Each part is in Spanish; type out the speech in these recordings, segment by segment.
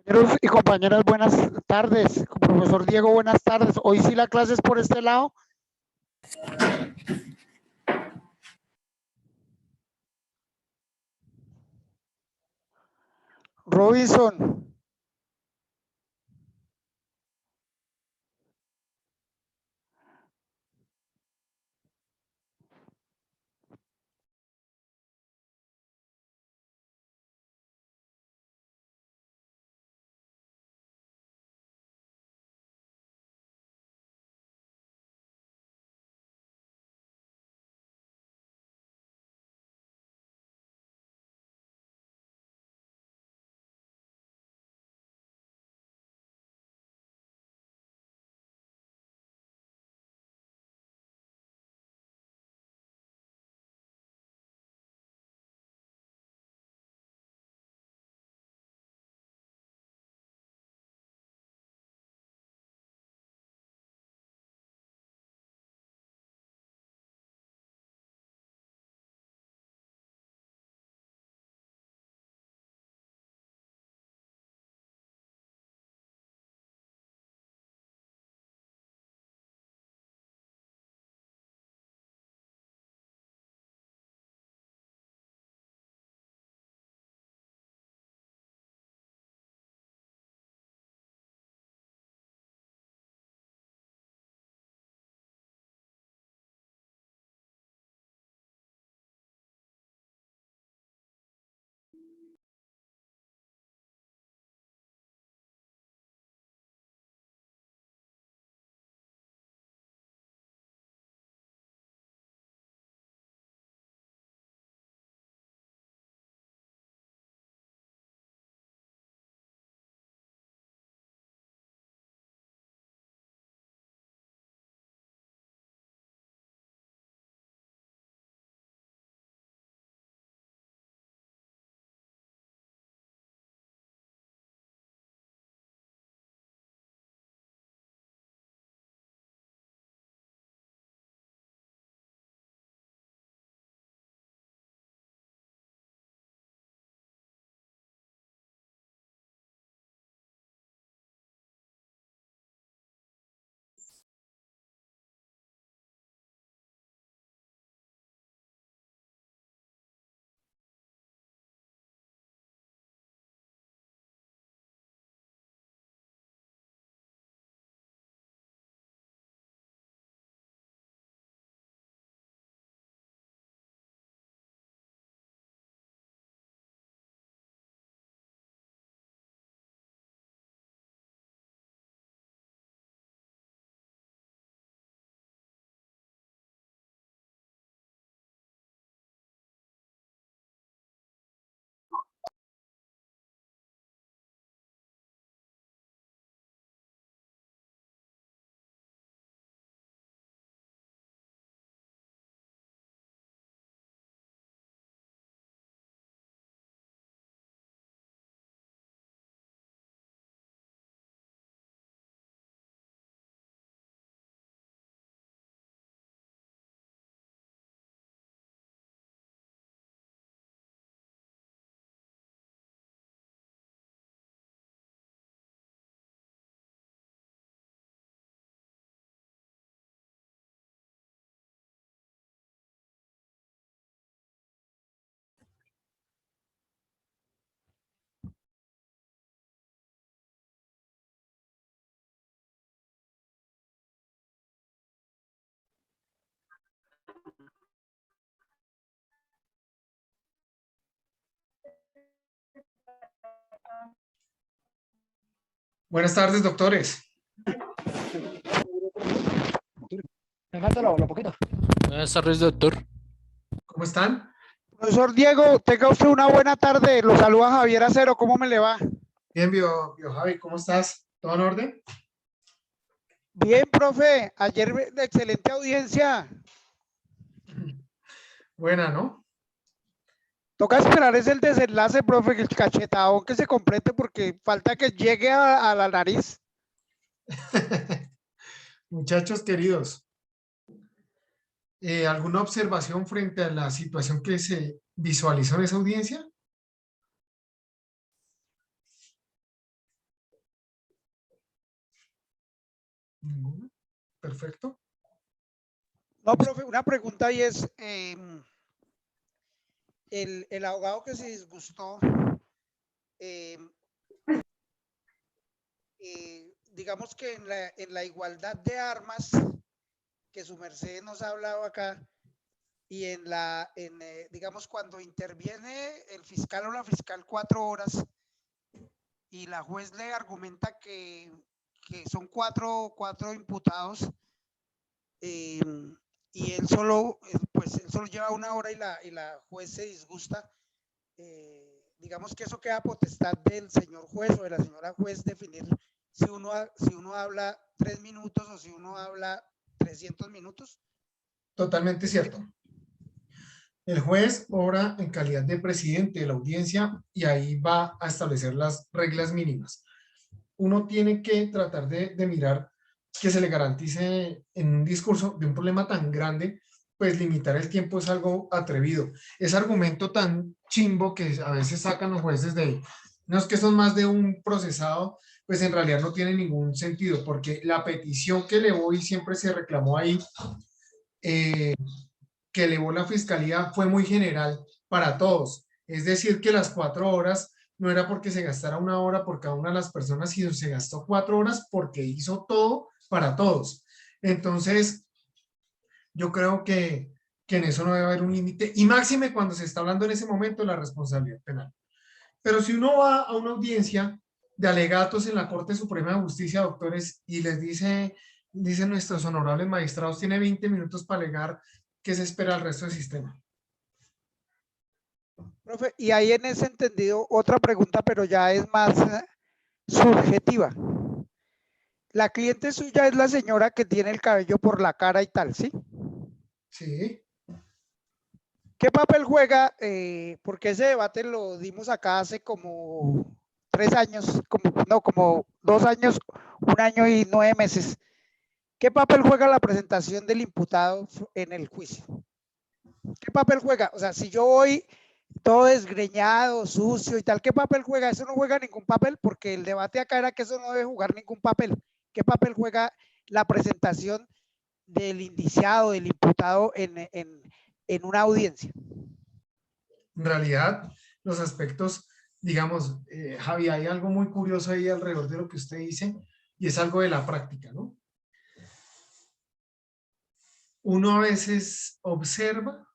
Compañeros y compañeras, buenas tardes. Profesor Diego, buenas tardes. Hoy sí la clase es por este lado. Robinson, Buenas tardes, doctores. me falta lo poquito. Buenas tardes, doctor. ¿Cómo están? Profesor Diego, tenga usted una buena tarde. Lo saluda Javier Acero. ¿Cómo me le va? Bien, Javi, ¿cómo estás? ¿Todo en orden? Bien, profe. Ayer de excelente audiencia. Buena, ¿no? Toca esperar es el desenlace, profe, que el cachetado que se complete porque falta que llegue a la nariz. Muchachos queridos, ¿alguna observación frente a la situación que se visualizó en esa audiencia? Ninguna. Perfecto. No, profe, una pregunta y es, el abogado que se disgustó, digamos que en la igualdad de armas que su merced nos ha hablado acá, y digamos, cuando interviene el fiscal o la fiscal 4 horas y la juez le argumenta que son cuatro imputados, eh, y él solo, pues él solo lleva 1 hora y la juez se disgusta, digamos que eso queda a potestad del señor juez o de la señora juez definir si uno habla 3 minutos o si uno habla 300 minutos. Totalmente cierto. El juez obra en calidad de presidente de la audiencia y ahí va a establecer las reglas mínimas. Uno tiene que tratar de mirar que se le garantice en un discurso de un problema tan grande, pues limitar el tiempo es algo atrevido. Ese argumento tan chimbo que a veces sacan los jueces de, no es que son más de un procesado, pues en realidad no tiene ningún sentido, porque la petición que elevó y siempre se reclamó ahí, que elevó la fiscalía fue muy general para todos. Es decir, que las 4 horas no era porque se gastara 1 hora por cada una de las personas, sino se gastó 4 horas porque hizo todo para todos. Entonces, yo creo que en eso no debe haber un límite, y máxime cuando se está hablando en ese momento de la responsabilidad penal. Pero si uno va a una audiencia de alegatos en la Corte Suprema de Justicia, doctores, y les dicen nuestros honorables magistrados, tiene 20 minutos para alegar, ¿qué se espera del resto del sistema? Profe, y ahí en ese entendido, otra pregunta, pero ya es más subjetiva. La cliente suya es la señora que tiene el cabello por la cara y tal, ¿sí? Sí. ¿Qué papel juega? Porque ese debate lo dimos acá hace como 3 años, como 2 años, 1 año y 9 meses. ¿Qué papel juega la presentación del imputado en el juicio? ¿Qué papel juega? O sea, si yo voy todo desgreñado, sucio y tal, ¿qué papel juega? Eso no juega ningún papel, porque el debate acá era que eso no debe jugar ningún papel. ¿Qué papel juega la presentación del indiciado, del imputado en una audiencia? En realidad, los aspectos, digamos, Javi, hay algo muy curioso ahí alrededor de lo que usted dice, y es algo de la práctica, ¿no? Uno a veces observa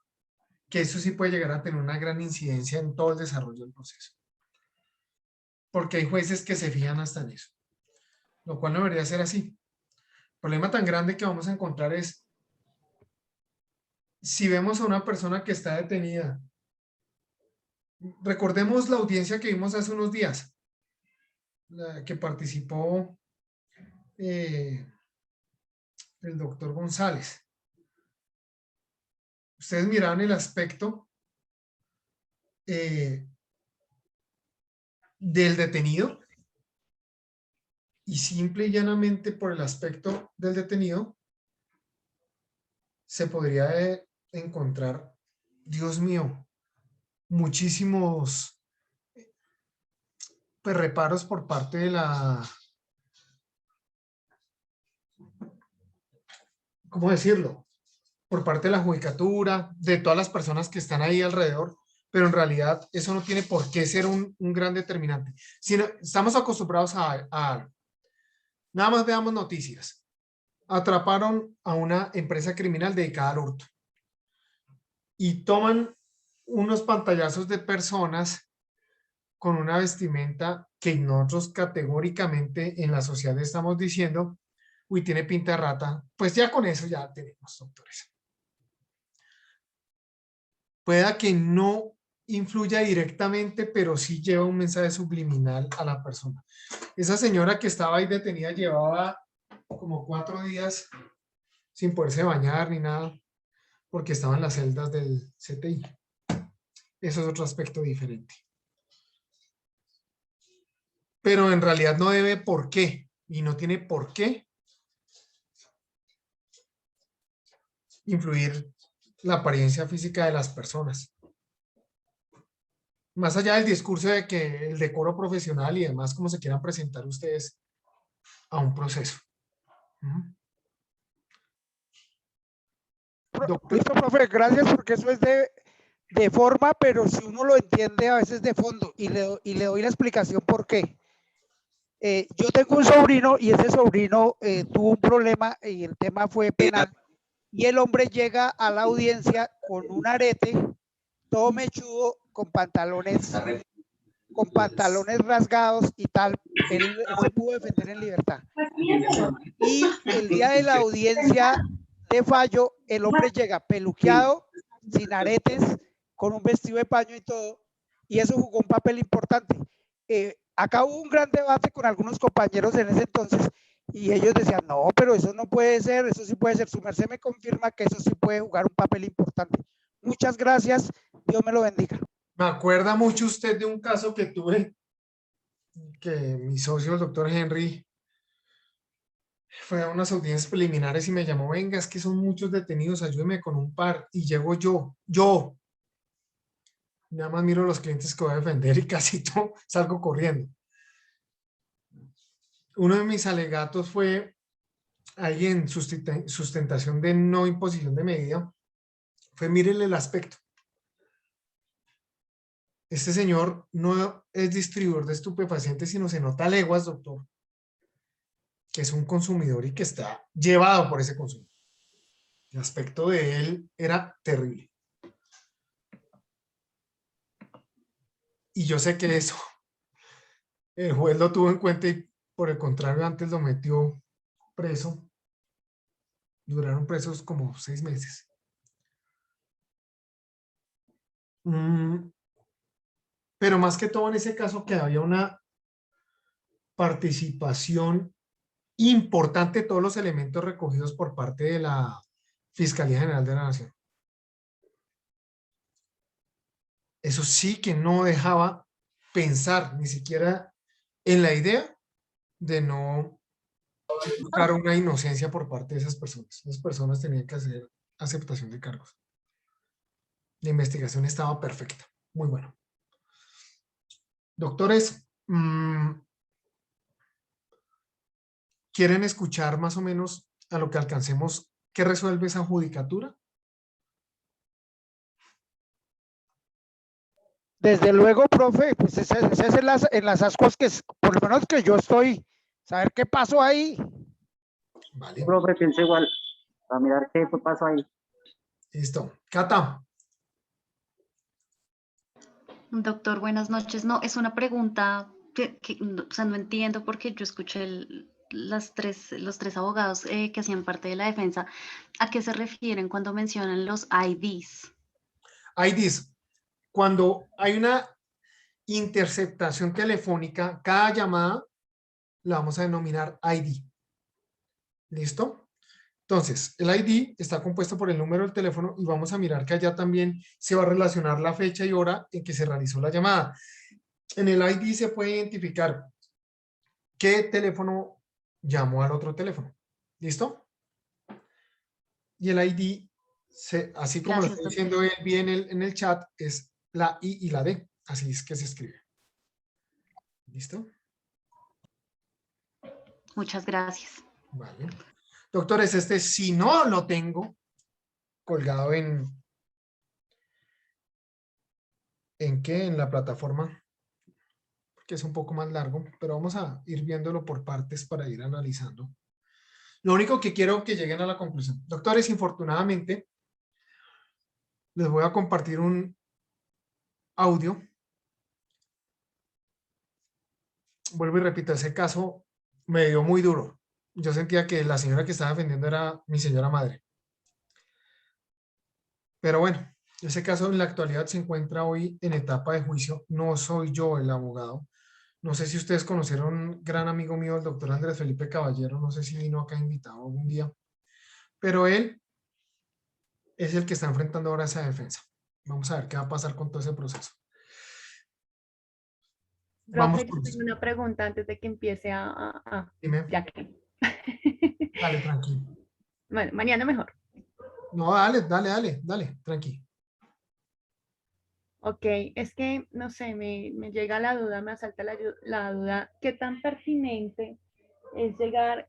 que eso sí puede llegar a tener una gran incidencia en todo el desarrollo del proceso. Porque hay jueces que se fijan hasta en eso, lo cual no debería ser así. El problema tan grande que vamos a encontrar es, si vemos a una persona que está detenida, recordemos la audiencia que vimos hace unos días, la que participó el doctor González. Ustedes miraban el aspecto del detenido, y simple y llanamente por el aspecto del detenido se podría encontrar, Dios mío, muchísimos pues, reparos por parte de la, ¿cómo decirlo? Por parte de la judicatura, de todas las personas que están ahí alrededor, pero en realidad eso no tiene por qué ser un gran determinante. Sino, estamos acostumbrados a algo. Nada más veamos noticias. Atraparon a una empresa criminal dedicada al hurto y toman unos pantallazos de personas con una vestimenta que nosotros categóricamente en la sociedad estamos diciendo, uy, tiene pinta de rata. Pues ya con eso ya tenemos, doctores. Pueda que no influya directamente, pero sí lleva un mensaje subliminal a la persona. Esa señora que estaba ahí detenida llevaba como 4 días sin poderse bañar ni nada, porque estaba en las celdas del CTI. Eso es otro aspecto diferente. Pero en realidad no debe por qué, y no tiene por qué influir la apariencia física de las personas. Más allá del discurso de que el decoro profesional y demás, como se quieran presentar ustedes a un proceso. Ujú. Doctor, Listo, profe, gracias porque eso es de forma, pero si uno lo entiende a veces de fondo y le doy la explicación por qué. Yo tengo un sobrino y ese sobrino tuvo un problema y el tema fue penal y el hombre llega a la audiencia con un arete todo mechudo con pantalones rasgados y tal. Él se pudo defender en libertad. Y el día de la audiencia de fallo, el hombre llega peluqueado, sin aretes, con un vestido de paño y todo, y eso jugó un papel importante. Acá hubo un gran debate con algunos compañeros en ese entonces, y ellos decían, no, pero eso no puede ser, eso sí puede ser. Su merced me confirma que eso sí puede jugar un papel importante. Muchas gracias, Dios me lo bendiga. me acuerda mucho usted de un caso que tuve, que mi socio, el doctor Henry, fue a unas audiencias preliminares y me llamó, venga, es que son muchos detenidos, ayúdeme con un par. Y llego yo, nada más miro los clientes que voy a defender y casi todo salgo corriendo. Uno de mis alegatos fue ahí en sustentación de no imposición de medida, fue mírele el aspecto. Este señor no es distribuidor de estupefacientes, sino se nota a leguas, doctor, que es un consumidor y que está llevado por ese consumo. El aspecto de él era terrible. Y yo sé que eso el juez lo tuvo en cuenta y por el contrario antes lo metió preso. Duraron presos como 6 meses. Pero más que todo en ese caso que había una participación importante de todos los elementos recogidos por parte de la Fiscalía General de la Nación. Eso sí que no dejaba pensar ni siquiera en la idea de no buscar una inocencia por parte de esas personas. Esas personas tenían que hacer aceptación de cargos. La investigación estaba perfecta. Muy bueno. Doctores, ¿quieren escuchar más o menos a lo que alcancemos qué resuelve esa judicatura? Desde luego, profe, pues ese es en las ascuas que por lo menos que yo estoy, saber qué pasó ahí. Vale, Profe, pienso igual, a mirar qué pasó ahí. listo. Cata, Doctor, buenas noches. No, es una pregunta o sea, no entiendo porque yo escuché los tres abogados que hacían parte de la defensa. ¿A qué se refieren cuando mencionan los IDs? IDs. Cuando hay una interceptación telefónica, cada llamada la vamos a denominar ID. ¿Listo? Entonces, el ID está compuesto por el número del teléfono y vamos a mirar que allá también se va a relacionar la fecha y hora en que se realizó la llamada. En el ID se puede identificar qué teléfono llamó al otro teléfono. ¿Listo? Y el ID, así como lo Gracias, estoy doctor. diciendo él bien en el chat, es la I y la D. Así es que se escribe. ¿Listo? Muchas gracias. Vale. Doctores, si no lo tengo colgado ¿en qué? En la plataforma, porque es un poco más largo, pero vamos a ir viéndolo por partes para ir analizando. Lo único que quiero que lleguen a la conclusión. Doctores, infortunadamente, les voy a compartir un audio. Vuelvo y repito, ese caso me dio muy duro. Yo sentía que la señora que estaba defendiendo era mi señora madre. Pero bueno, ese caso en la actualidad se encuentra hoy en etapa de juicio. No soy yo el abogado. No sé si ustedes conocieron un gran amigo mío, el doctor Andrés Felipe Caballero. No sé si vino acá invitado algún día. Pero él es el que está enfrentando ahora esa defensa. Vamos a ver qué va a pasar con todo ese proceso. Vamos Profe, yo con eso. tengo una pregunta antes de que empiece Dime. ya que. Dale, tranquilo. Bueno, mañana mejor. No, dale, tranquilo. Ok, es que, no sé, me llega la duda, me asalta la duda, ¿qué tan pertinente es llegar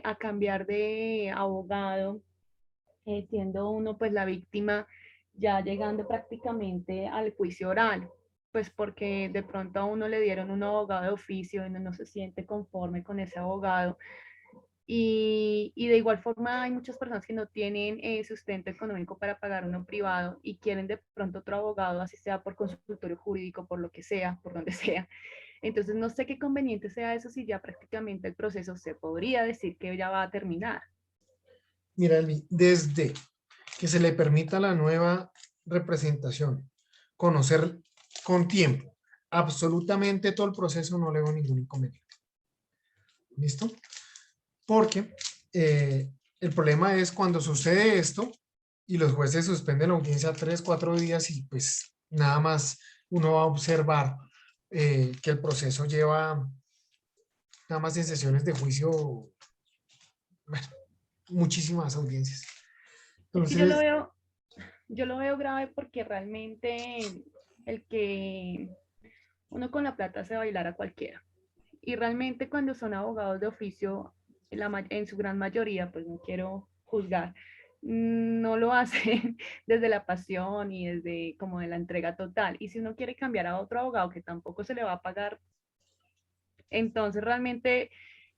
a cambiar de abogado, siendo uno pues la víctima, ya llegando prácticamente al juicio oral, pues porque de pronto a uno le dieron un abogado de oficio y uno no se siente conforme con ese abogado. Y de igual forma hay muchas personas que no tienen sustento económico para pagar uno privado y quieren de pronto otro abogado, así sea por consultorio jurídico, por lo que sea, por donde sea. Entonces no sé qué conveniente sea eso si ya prácticamente el proceso se podría decir que ya va a terminar. Mira, Elmi, desde que se le permita a la nueva representación conocer con tiempo absolutamente todo el proceso, no le veo ningún inconveniente. ¿Listo? Porque el problema es cuando sucede esto y los jueces suspenden la audiencia 3, 4 días y pues nada más uno va a observar que el proceso lleva nada más en sesiones de juicio, bueno, muchísimas audiencias. Es que Entonces, yo lo veo grave porque realmente el que uno con la plata se bailar a cualquiera. Y realmente cuando son abogados de oficio, en su gran mayoría, pues no quiero juzgar, no lo hacen desde la pasión y desde como de la entrega total. Y si uno quiere cambiar a otro abogado que tampoco se le va a pagar, entonces realmente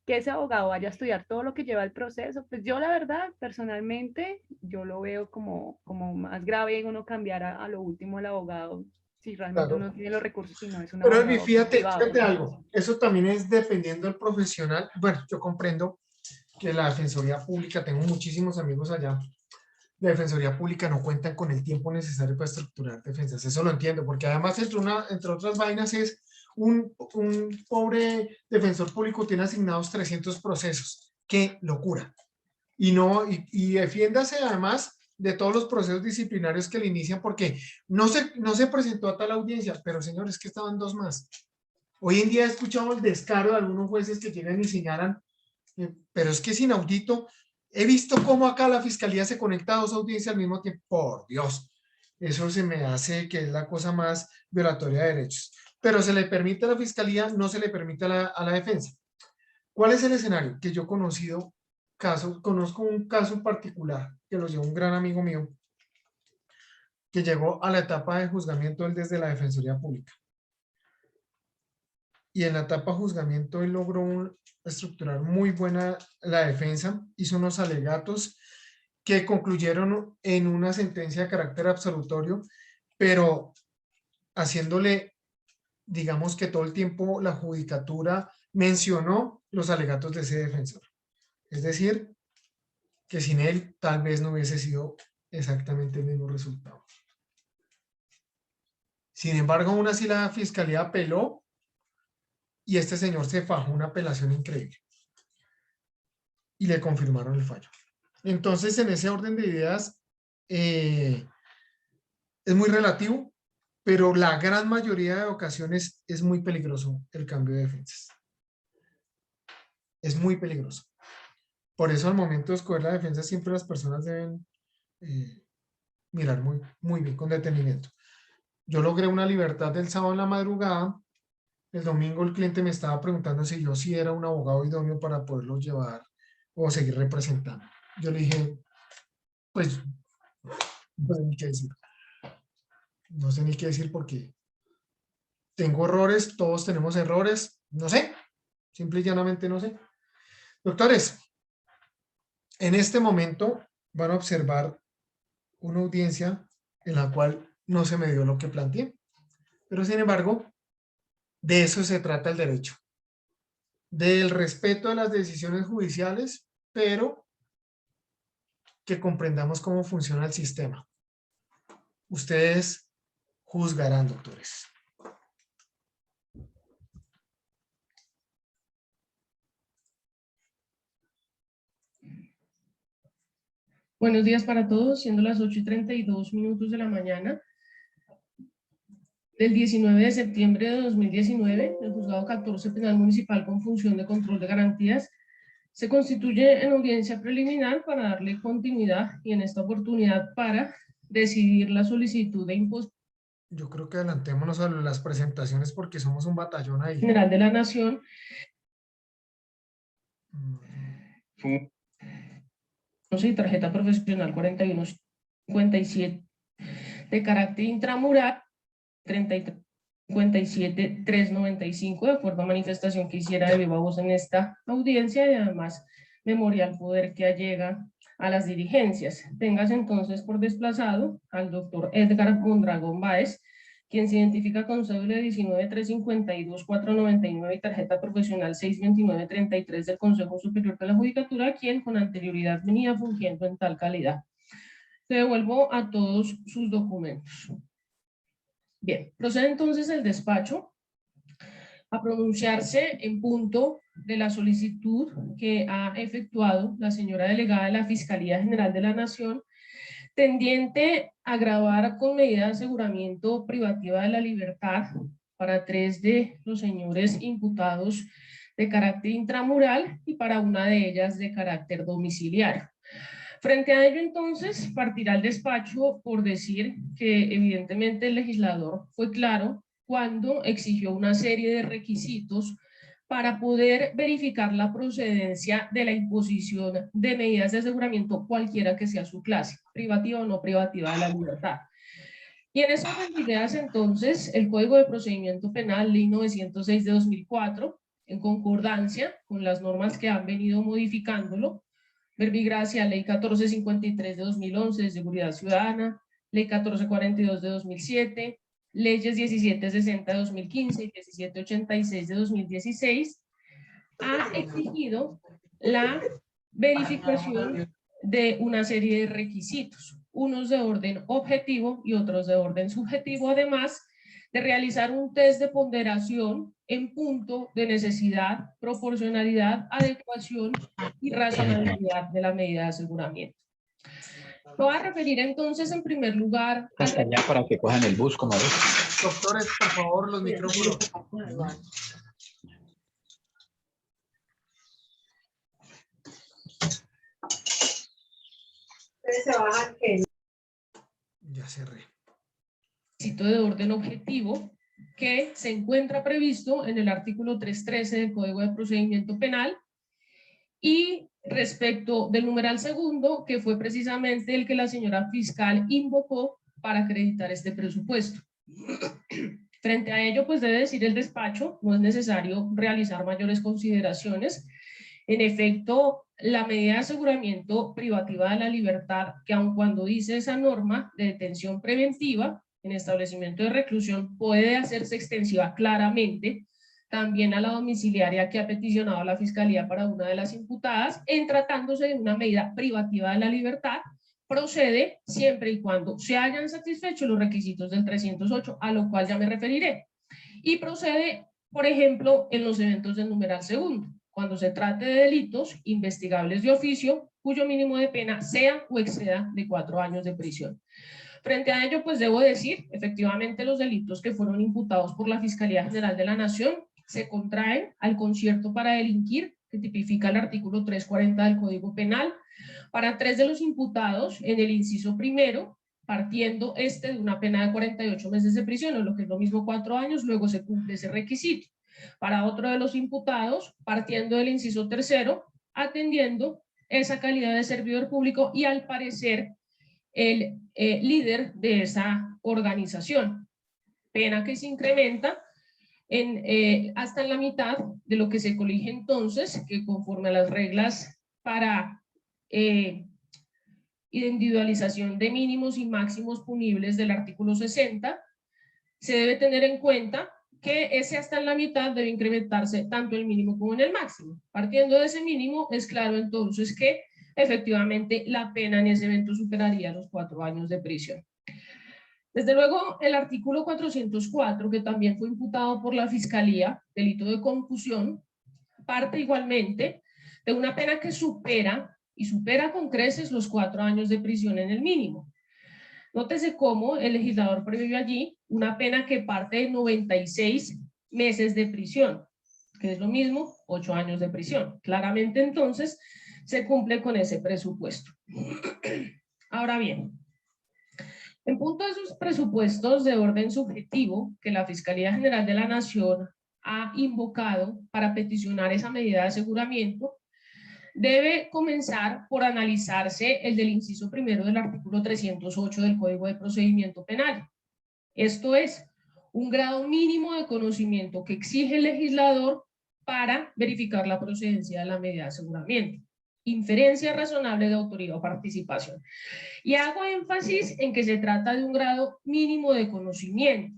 que ese abogado vaya a estudiar todo lo que lleva el proceso, pues yo la verdad, personalmente, yo lo veo como más grave uno cambiar a lo último el abogado, si realmente claro. uno tiene los recursos y no es un Pero Elvi, abogado fíjate, privado. fíjate algo, eso también es dependiendo del profesional. Bueno, yo comprendo que la Defensoría Pública, tengo muchísimos amigos allá, la Defensoría Pública no cuentan con el tiempo necesario para estructurar defensas, eso lo entiendo, porque además entre otras vainas es un pobre defensor público tiene asignados 300 procesos, qué locura. Y defiéndase además de todos los procesos disciplinarios que le inician porque no se presentó a tal audiencia, pero señores, que estaban 2 más. Hoy en día he escuchado el descaro de algunos jueces que llegan y señalan, pero es que es inaudito. He visto cómo acá la fiscalía se conecta a 2 audiencias al mismo tiempo. Por Dios, eso se me hace que es la cosa más violatoria de derechos. Pero se le permite a la fiscalía, no se le permite a la defensa. ¿Cuál es el escenario? Que yo conozco un caso en particular que lo llevó un gran amigo mío que llegó a la etapa de juzgamiento él desde la Defensoría Pública. Y en la etapa de juzgamiento él logró estructurar muy buena la defensa, hizo unos alegatos que concluyeron en una sentencia de carácter absolutorio, pero haciéndole, digamos que todo el tiempo la judicatura mencionó los alegatos de ese defensor. Es decir, que sin él tal vez no hubiese sido exactamente el mismo resultado. Sin embargo, aún así la fiscalía apeló y este señor se fajó una apelación increíble y le confirmaron el fallo. Entonces, en ese orden de ideas, es muy relativo, pero la gran mayoría de ocasiones es muy peligroso el cambio de defensas. Es muy peligroso. Por eso al momento de escoger la defensa siempre las personas deben mirar muy bien, con detenimiento. Yo logré una libertad del sábado en la madrugada. El domingo el cliente me estaba preguntando si yo sí era un abogado idóneo para poderlo llevar o seguir representando. Yo le dije, pues, no sé ni qué decir. No sé ni qué decir porque tengo errores, todos tenemos errores, no sé, simple y llanamente no sé. Doctores, en este momento van a observar una audiencia en la cual no se me dio lo que planteé, pero sin embargo, de eso se trata el derecho, del respeto de las decisiones judiciales, pero que comprendamos cómo funciona el sistema. Ustedes juzgarán, doctores. Buenos días para todos, siendo las 8:32 de la mañana del 19 de septiembre de 2019, el Juzgado 14 Penal Municipal con función de control de garantías se constituye en audiencia preliminar para darle continuidad y en esta oportunidad para decidir la solicitud de imposición Yo creo que adelantémonos a las presentaciones porque somos un batallón ahí. general de la Nación. y tarjeta profesional 4157 de carácter intramural 3057-395, de acuerdo a manifestación que hiciera de viva voz en esta audiencia, y además memorial poder que allega a las dirigencias. Tengas entonces por desplazado al doctor Edgar Mondragón Báez, quien se identifica con cédula 19-352-499 y tarjeta profesional 629-33 del Consejo Superior de la Judicatura, quien con anterioridad venía fungiendo en tal calidad. Te devuelvo a todos sus documentos. Bien, procede entonces el despacho a pronunciarse en punto de la solicitud que ha efectuado la señora delegada de la Fiscalía General de la Nación, tendiente a gravar con medida de aseguramiento privativa de la libertad para 3 de los señores imputados de carácter intramural y para una de ellas de carácter domiciliario. Frente a ello, entonces, partirá el despacho por decir que evidentemente el legislador fue claro cuando exigió una serie de requisitos para poder verificar la procedencia de la imposición de medidas de aseguramiento, cualquiera que sea su clase, privativa o no privativa de la libertad. Y en esas ideas, entonces, el Código de Procedimiento Penal, Ley 906 de 2004, en concordancia con las normas que han venido modificándolo, verbigracia, Ley 1453 de 2011 de Seguridad Ciudadana, Ley 1442 de 2007, leyes 1760 de 2015 y 1786 de 2016, ha exigido la verificación de una serie de requisitos, unos de orden objetivo y otros de orden subjetivo, además de realizar un test de ponderación en punto de necesidad, proporcionalidad, adecuación y razonabilidad de la medida de aseguramiento. Me voy a referir entonces en primer lugar Hasta allá para que cojan el bus, como ves. Doctores, por favor, los micrófonos. Ya cerré. Requisito de orden objetivo que se encuentra previsto en el artículo 313 del Código de Procedimiento Penal, y respecto del numeral segundo, que fue precisamente el que la señora fiscal invocó para acreditar este presupuesto. Frente a ello, pues debe decir el despacho, no es necesario realizar mayores consideraciones. En efecto, la medida de aseguramiento privativa de la libertad, que aun cuando dice esa norma de detención preventiva en establecimiento de reclusión, puede hacerse extensiva claramente también a la domiciliaria que ha peticionado la Fiscalía para una de las imputadas, en tratándose de una medida privativa de la libertad, procede siempre y cuando se hayan satisfecho los requisitos del 308, a lo cual ya me referiré. Y procede, por ejemplo, en los eventos del numeral segundo, cuando se trate de delitos investigables de oficio, cuyo mínimo de pena sea o exceda de 4 años de prisión. Frente a ello, pues debo decir, efectivamente los delitos que fueron imputados por la Fiscalía General de la Nación se contraen al concierto para delinquir, que tipifica el artículo 340 del Código Penal, para 3 de los imputados en el inciso primero, partiendo de una pena de 48 meses de prisión, o lo que es lo mismo 4 años, luego se cumple ese requisito. Para otro de los imputados, partiendo del inciso tercero, atendiendo esa calidad de servidor público y al parecer el líder de esa organización, pena que se incrementa hasta en la mitad de lo que se colige entonces, que conforme a las reglas para individualización de mínimos y máximos punibles del artículo 60, se debe tener en cuenta que ese hasta en la mitad debe incrementarse tanto el mínimo como en el máximo. Partiendo de ese mínimo, es claro entonces que efectivamente la pena en ese evento superaría los 4 años de prisión. Desde luego, el artículo 404, que también fue imputado por la Fiscalía, delito de concusión, parte igualmente de una pena que supera con creces los 4 años de prisión en el mínimo. Nótese cómo el legislador previó allí una pena que parte de 96 meses de prisión, que es lo mismo, 8 años de prisión. Claramente entonces se cumple con ese presupuesto. Ahora bien, en punto de esos presupuestos de orden subjetivo que la Fiscalía General de la Nación ha invocado para peticionar esa medida de aseguramiento, debe comenzar por analizarse el del inciso primero del artículo 308 del Código de Procedimiento Penal. Esto es, un grado mínimo de conocimiento que exige el legislador para verificar la procedencia de la medida de aseguramiento. Inferencia razonable de autoría o participación. Y hago énfasis en que se trata de un grado mínimo de conocimiento.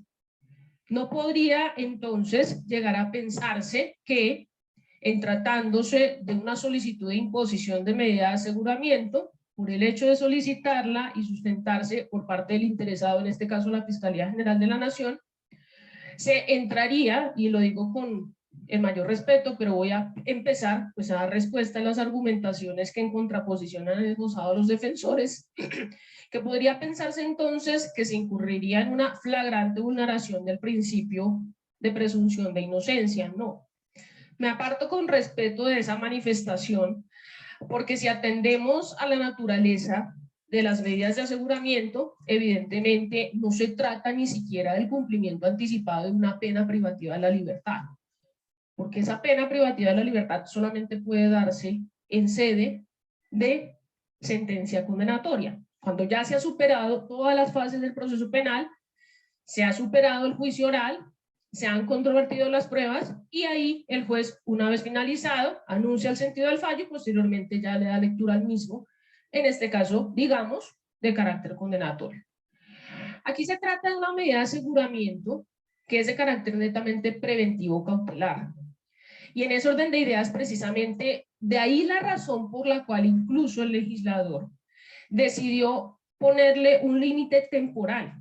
No podría entonces llegar a pensarse que, en tratándose de una solicitud de imposición de medida de aseguramiento, por el hecho de solicitarla y sustentarse por parte del interesado, en este caso la Fiscalía General de la Nación, se entraría, y lo digo con el mayor respeto, pero voy a empezar pues a dar respuesta a las argumentaciones que en contraposición han esbozado los defensores, que podría pensarse entonces que se incurriría en una flagrante vulneración del principio de presunción de inocencia. No, me aparto con respeto de esa manifestación, porque si atendemos a la naturaleza de las medidas de aseguramiento, evidentemente no se trata ni siquiera del cumplimiento anticipado de una pena privativa de la libertad, porque esa pena privativa de la libertad solamente puede darse en sede de sentencia condenatoria, cuando ya se ha superado todas las fases del proceso penal, se ha superado el juicio oral, se han controvertido las pruebas y ahí el juez, una vez finalizado, anuncia el sentido del fallo y posteriormente ya le da lectura al mismo, en este caso, digamos, de carácter condenatorio. Aquí se trata de una medida de aseguramiento que es de carácter netamente preventivo cautelar. Y en ese orden de ideas, precisamente, de ahí la razón por la cual incluso el legislador decidió ponerle un límite temporal.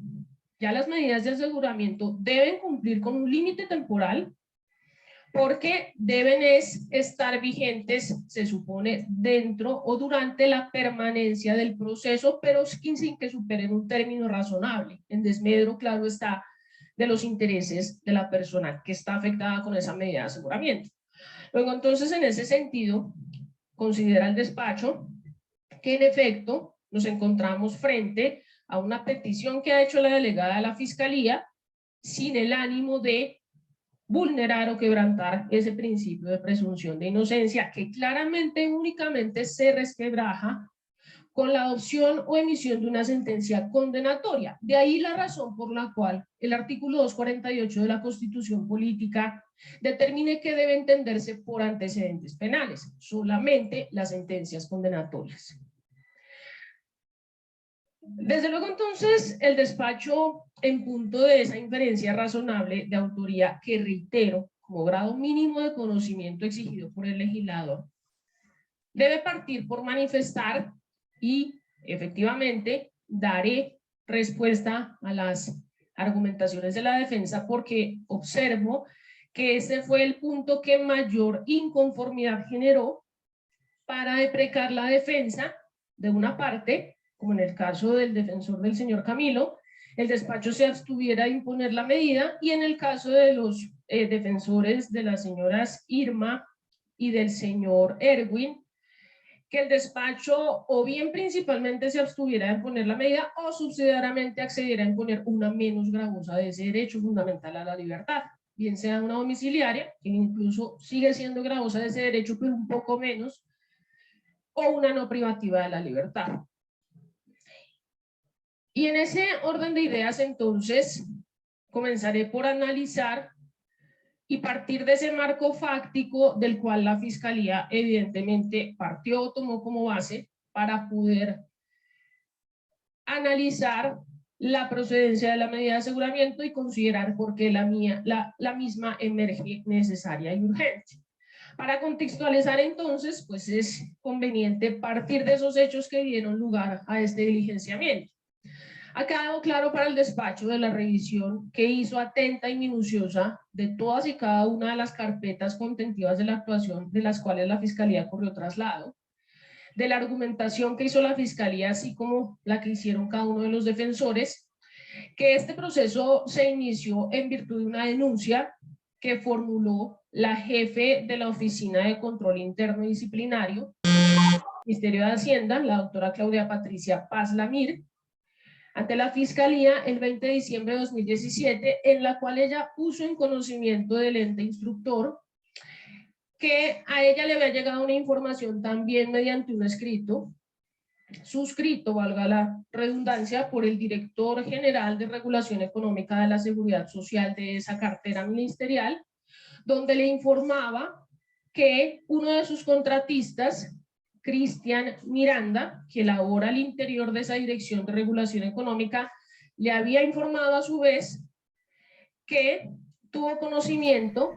Ya las medidas de aseguramiento deben cumplir con un límite temporal porque deben estar vigentes, se supone, dentro o durante la permanencia del proceso, pero sin que superen un término razonable, en desmedro, claro está, de los intereses de la persona que está afectada con esa medida de aseguramiento. Luego, entonces, en ese sentido, considera el despacho que en efecto nos encontramos frente a una petición que ha hecho la delegada de la Fiscalía sin el ánimo de vulnerar o quebrantar ese principio de presunción de inocencia que claramente únicamente se resquebraja con la adopción o emisión de una sentencia condenatoria. De ahí la razón por la cual el artículo 248 de la Constitución Política determine que debe entenderse por antecedentes penales, solamente las sentencias condenatorias. Desde luego, entonces, el despacho, en punto de esa inferencia razonable de autoría, que reitero, como grado mínimo de conocimiento exigido por el legislador, debe partir por manifestar y, efectivamente, daré respuesta a las argumentaciones de la defensa porque observo que ese fue el punto que mayor inconformidad generó para deprecar la defensa de una parte, como en el caso del defensor del señor Camilo, el despacho se abstuviera de imponer la medida, y en el caso de los defensores de las señoras Irma y del señor Erwin, que el despacho o bien principalmente se abstuviera de imponer la medida o subsidiariamente accediera a imponer una menos gravosa de ese derecho fundamental a la libertad, bien sea una domiciliaria, que incluso sigue siendo gravosa de ese derecho, pero un poco menos, o una no privativa de la libertad. Y en ese orden de ideas, entonces, comenzaré por analizar y partir de ese marco fáctico del cual la Fiscalía evidentemente partió o tomó como base para poder analizar la procedencia de la medida de aseguramiento y considerar por qué la misma emerge necesaria y urgente. Para contextualizar, entonces, pues es conveniente partir de esos hechos que dieron lugar a este diligenciamiento. Ha quedado claro para el despacho de la revisión que hizo atenta y minuciosa de todas y cada una de las carpetas contentivas de la actuación de las cuales la Fiscalía corrió traslado, de la argumentación que hizo la Fiscalía, así como la que hicieron cada uno de los defensores, que este proceso se inició en virtud de una denuncia que formuló la jefe de la Oficina de Control Interno y Disciplinario, Ministerio de Hacienda, la doctora Claudia Patricia Paz Lamir, ante la Fiscalía el 20 de diciembre de 2017, en la cual ella puso en conocimiento del ente instructor que a ella le había llegado una información también mediante un escrito, suscrito, valga la redundancia, por el director general de Regulación Económica de la Seguridad Social de esa cartera ministerial, donde le informaba que uno de sus contratistas, Cristian Miranda, que labora al interior de esa Dirección de Regulación Económica, le había informado a su vez que tuvo conocimiento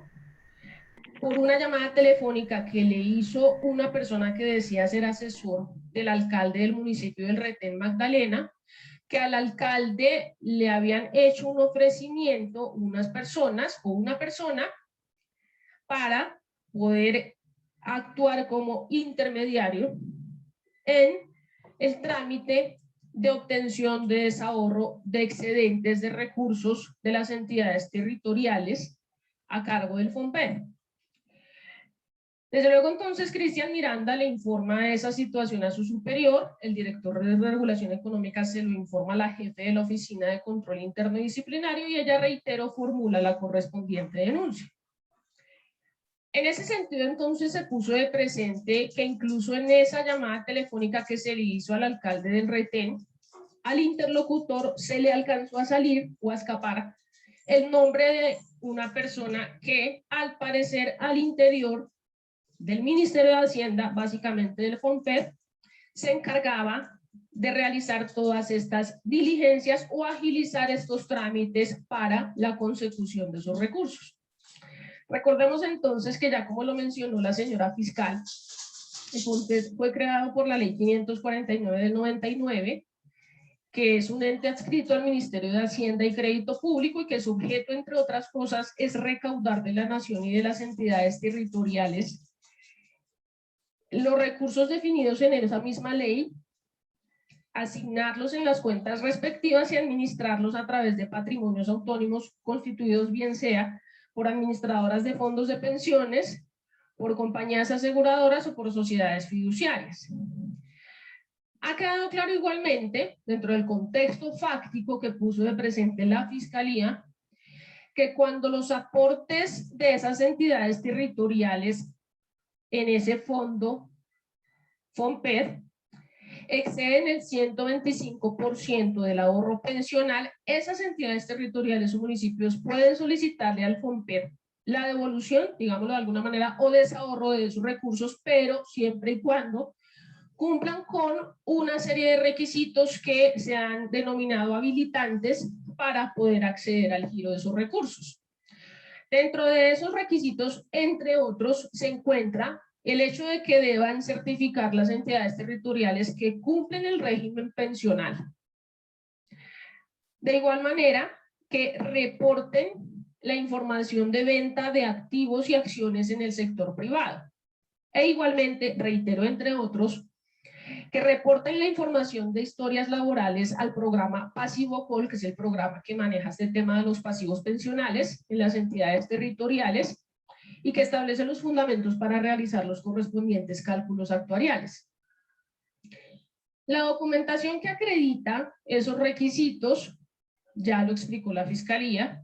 por una llamada telefónica que le hizo una persona que decía ser asesor del alcalde del municipio del Retén, Magdalena, que al alcalde le habían hecho un ofrecimiento unas personas o una persona para poder actuar como intermediario en el trámite de obtención de desahorro de excedentes de recursos de las entidades territoriales a cargo del FOMPED. Desde luego, entonces, Cristian Miranda le informa esa situación a su superior, el director de Regulación Económica se lo informa a la jefe de la Oficina de Control Interno y Disciplinario y ella, reitero, formula la correspondiente denuncia. En ese sentido, entonces, se puso de presente que incluso en esa llamada telefónica que se le hizo al alcalde del Retén, al interlocutor se le alcanzó a salir o a escapar el nombre de una persona que, al parecer, al interior del Ministerio de Hacienda, básicamente del FOMPED, se encargaba de realizar todas estas diligencias o agilizar estos trámites para la consecución de esos recursos. Recordemos entonces que, ya como lo mencionó la señora fiscal, el FOMPED fue creado por la ley 549 del 99, que es un ente adscrito al Ministerio de Hacienda y Crédito Público y que su objeto, entre otras cosas, es recaudar de la nación y de las entidades territoriales los recursos definidos en esa misma ley, asignarlos en las cuentas respectivas y administrarlos a través de patrimonios autónomos constituidos bien sea por administradoras de fondos de pensiones, por compañías aseguradoras o por sociedades fiduciarias. Ha quedado claro igualmente, dentro del contexto fáctico que puso de presente la Fiscalía, que cuando los aportes de esas entidades territoriales en ese fondo FOMPED exceden el 125% del ahorro pensional, esas entidades territoriales o municipios pueden solicitarle al FOMPED la devolución, digámoslo de alguna manera, o desahorro de esos recursos, pero siempre y cuando cumplan con una serie de requisitos que se han denominado habilitantes para poder acceder al giro de esos recursos. Dentro de esos requisitos, entre otros, se encuentra el hecho de que deban certificar las entidades territoriales que cumplen el régimen pensional. De igual manera, que reporten la información de venta de activos y acciones en el sector privado. E igualmente, reitero, entre otros, que reporten la información de historias laborales al programa PasivoCol, que es el programa que maneja este tema de los pasivos pensionales en las entidades territoriales, y que establece los fundamentos para realizar los correspondientes cálculos actuariales. La documentación que acredita esos requisitos, ya lo explicó la Fiscalía,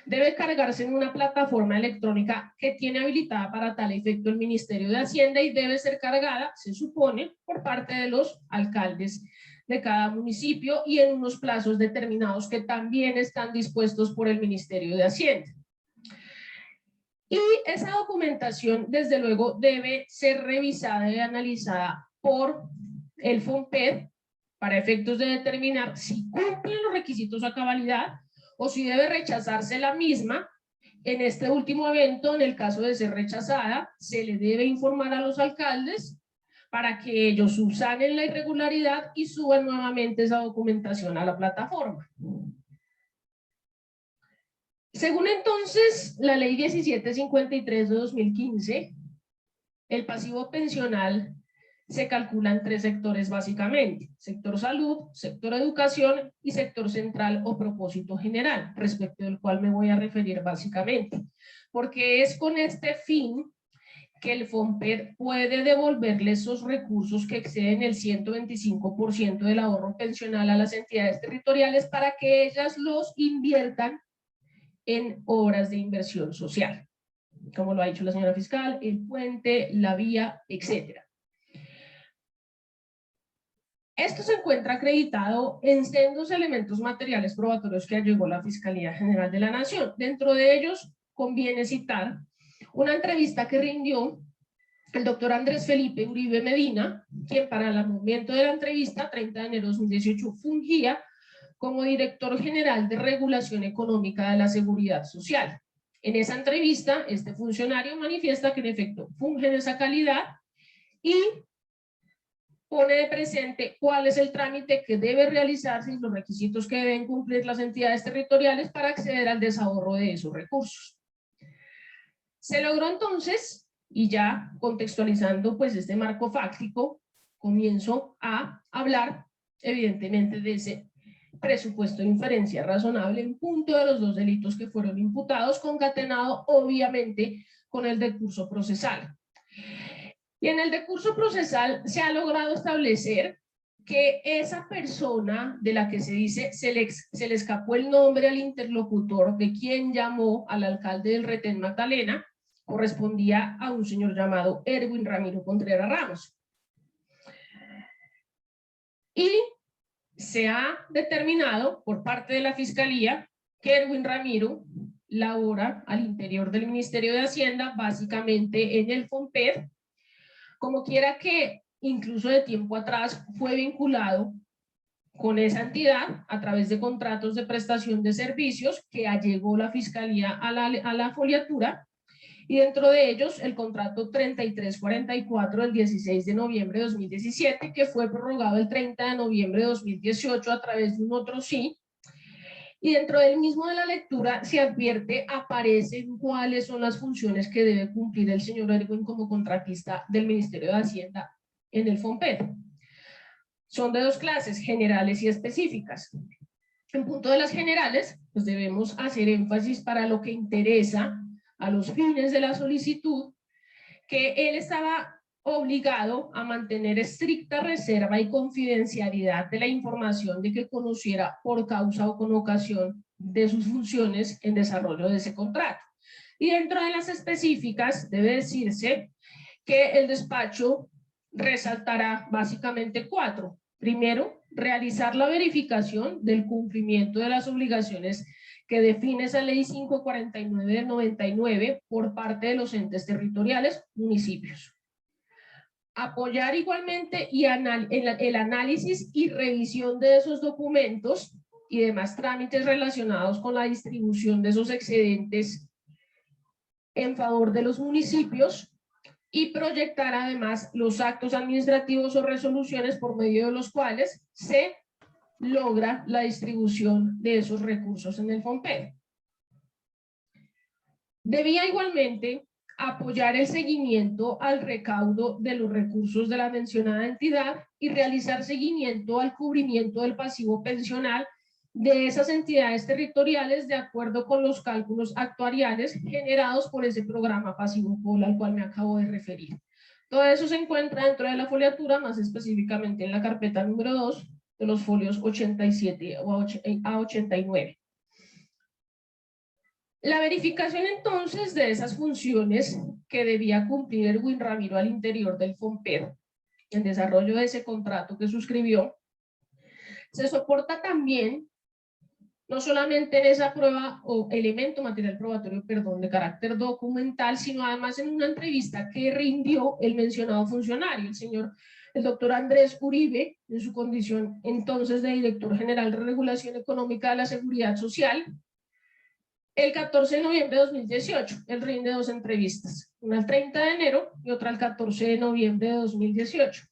debe cargarse en una plataforma electrónica que tiene habilitada para tal efecto el Ministerio de Hacienda y debe ser cargada, se supone, por parte de los alcaldes de cada municipio y en unos plazos determinados que también están dispuestos por el Ministerio de Hacienda. Y esa documentación, desde luego, debe ser revisada y analizada por el FOMPED para efectos de determinar si cumplen los requisitos a cabalidad o si debe rechazarse la misma. En este último evento, en el caso de ser rechazada, se le debe informar a los alcaldes para que ellos subsanen la irregularidad y suban nuevamente esa documentación a la plataforma. Según entonces la ley 1753 de 2015, el pasivo pensional se calcula en tres sectores básicamente: sector salud, sector educación y sector central o propósito general, respecto del cual me voy a referir básicamente, porque es con este fin que el FOMPED puede devolverle esos recursos que exceden el 125% del ahorro pensional a las entidades territoriales para que ellas los inviertan en obras de inversión social. como lo ha dicho la señora fiscal, el puente, la vía, etcétera. Esto se encuentra acreditado en sendos elementos materiales probatorios que allegó la Fiscalía General de la Nación. Dentro de ellos conviene citar una entrevista que rindió el doctor Andrés Felipe Uribe Medina, quien para el momento de la entrevista, 30 de enero de 2018, fungía como director general de regulación económica de la Seguridad Social. En esa entrevista, este funcionario manifiesta que en efecto funge en esa calidad y pone de presente cuál es el trámite que debe realizarse y los requisitos que deben cumplir las entidades territoriales para acceder al desahorro de esos recursos. Se logró entonces, y ya contextualizando pues este marco fáctico, comienzo a hablar evidentemente de ese presupuesto de inferencia razonable en punto de los dos delitos que fueron imputados, concatenado obviamente con el decurso procesal. Y en el decurso procesal se ha logrado establecer que esa persona de la que se dice se le escapó el nombre al interlocutor de quien llamó al alcalde del Retén Magdalena, correspondía a un señor llamado Erwin Ramiro Contreras Ramos. Y se ha determinado por parte de la Fiscalía que Erwin Ramiro labora al interior del Ministerio de Hacienda, básicamente en el FOMPED, como quiera que incluso de tiempo atrás fue vinculado con esa entidad a través de contratos de prestación de servicios que allegó la Fiscalía a la foliatura, y dentro de ellos el contrato 3344 del 16 de noviembre de 2017, que fue prorrogado el 30 de noviembre de 2018 a través de un otro sí, y dentro del mismo de la lectura se advierte, aparecen cuáles son las funciones que debe cumplir el señor Erwin como contratista del Ministerio de Hacienda en el FOMPED. Son de dos clases, generales y específicas. En punto de las generales, pues debemos hacer énfasis para lo que interesa a los fines de la solicitud, que él estaba obligado a mantener estricta reserva y confidencialidad de la información de que conociera por causa o con ocasión de sus funciones en desarrollo de ese contrato. Y dentro de las específicas debe decirse que el despacho resaltará básicamente 4. Primero, realizar la verificación del cumplimiento de las obligaciones que define esa ley 549 del 99 por parte de los entes territoriales, municipios. Apoyar igualmente el análisis y revisión de esos documentos y demás trámites relacionados con la distribución de esos excedentes en favor de los municipios, y proyectar además los actos administrativos o resoluciones por medio de los cuales se logra la distribución de esos recursos en el FOMPED. Debía igualmente apoyar el seguimiento al recaudo de los recursos de la mencionada entidad y realizar seguimiento al cubrimiento del pasivo pensional de esas entidades territoriales de acuerdo con los cálculos actuariales generados por ese programa pasivo POL al cual me acabo de referir. Todo eso se encuentra dentro de la foliatura, más específicamente en la carpeta número 2 de los folios 87 a 89. La verificación entonces de esas funciones que debía cumplir Erwin Ramiro al interior del FOMPED, en desarrollo de ese contrato que suscribió, se soporta también no solamente en esa prueba o elemento material probatorio, perdón, de carácter documental, sino además en una entrevista que rindió el mencionado funcionario, el doctor Andrés Uribe, en su condición entonces de director general de regulación económica de la Seguridad Social, el 14 de noviembre de 2018. Él rinde 2 entrevistas, una el 30 de enero y otra el 14 de noviembre de 2018.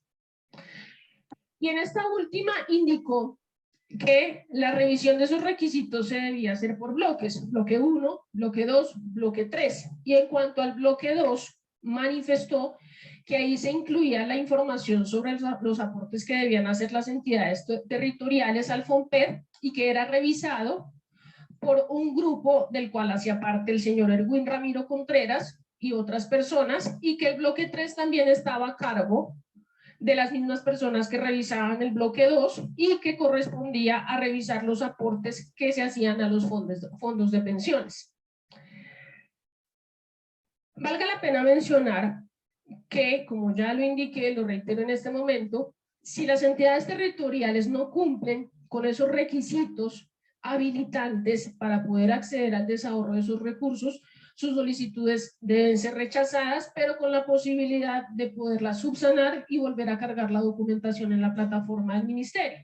Y en esta última indicó que la revisión de esos requisitos se debía hacer por bloques, bloque 1, bloque 2, bloque 3. Y en cuanto al bloque 2, manifestó que ahí se incluía la información sobre los aportes que debían hacer las entidades territoriales al FOMPED y que era revisado por un grupo del cual hacía parte el señor Erwin Ramiro Contreras y otras personas, y que el bloque 3 también estaba a cargo de las mismas personas que revisaban el bloque 2 y que correspondía a revisar los aportes que se hacían a los fondos de pensiones. Valga la pena mencionar que, como ya lo indiqué, lo reitero en este momento, si las entidades territoriales no cumplen con esos requisitos habilitantes para poder acceder al desahorro de esos recursos, sus solicitudes deben ser rechazadas, pero con la posibilidad de poderlas subsanar y volver a cargar la documentación en la plataforma del ministerio.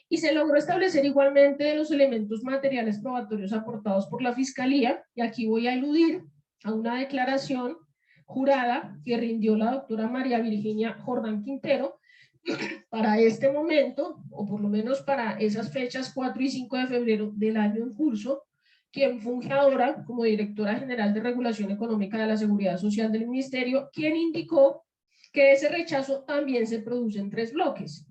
Y se logró establecer igualmente los elementos materiales probatorios aportados por la Fiscalía, y aquí voy a eludir a una declaración jurada que rindió la doctora María Virginia Jordán Quintero para este momento, o por lo menos para esas fechas 4 y 5 de febrero del año en curso, quien funge ahora como directora general de Regulación Económica de la Seguridad Social del Ministerio, quien indicó que ese rechazo también se produce en 3 bloques.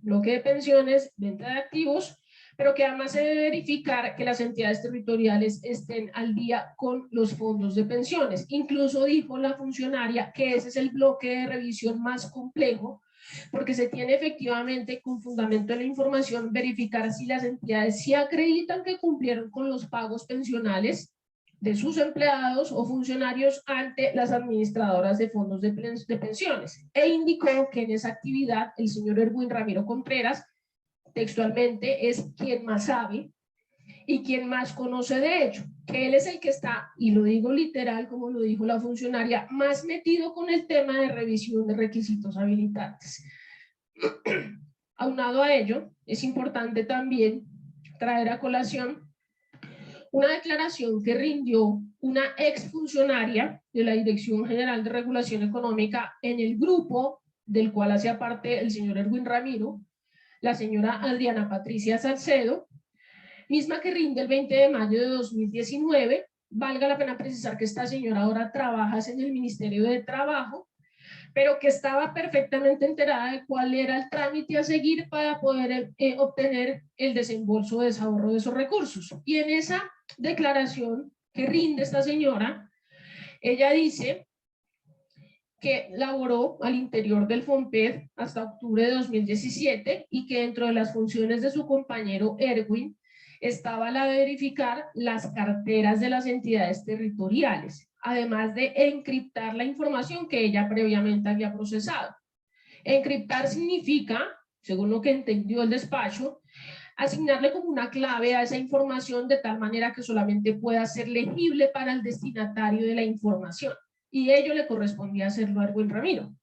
Bloque de pensiones, venta de activos, pero que además se debe verificar que las entidades territoriales estén al día con los fondos de pensiones. Incluso dijo la funcionaria que ese es el bloque de revisión más complejo, porque se tiene efectivamente, con fundamento en la información, verificar si las entidades sí acreditan que cumplieron con los pagos pensionales de sus empleados o funcionarios ante las administradoras de fondos de pensiones. E indicó que en esa actividad el señor Erwin Ramiro Contreras, textualmente, es quien más sabe y quien más conoce de ello, que él es el que está, y lo digo literal como lo dijo la funcionaria, más metido con el tema de revisión de requisitos habilitantes. Aunado a ello, es importante también traer a colación una declaración que rindió una exfuncionaria de la Dirección General de Regulación Económica en el grupo del cual hacía parte el señor Erwin Ramiro, la señora Adriana Patricia Salcedo, misma que rinde el 20 de mayo de 2019. Valga la pena precisar que esta señora ahora trabaja en el Ministerio de Trabajo, pero que estaba perfectamente enterada de cuál era el trámite a seguir para poder obtener el desembolso o desahorro de esos recursos. Y en esa declaración que rinde esta señora, ella dice que laboró al interior del FOMPED hasta octubre de 2017 y que dentro de las funciones de su compañero Erwin estaba la de verificar las carteras de las entidades territoriales, además de encriptar la información que ella previamente había procesado. Encriptar significa, según lo que entendió el despacho, asignarle como una clave a esa información de tal manera que solamente pueda ser legible para el destinatario de la información, y ello le correspondía hacerlo a Erwin Ramiro,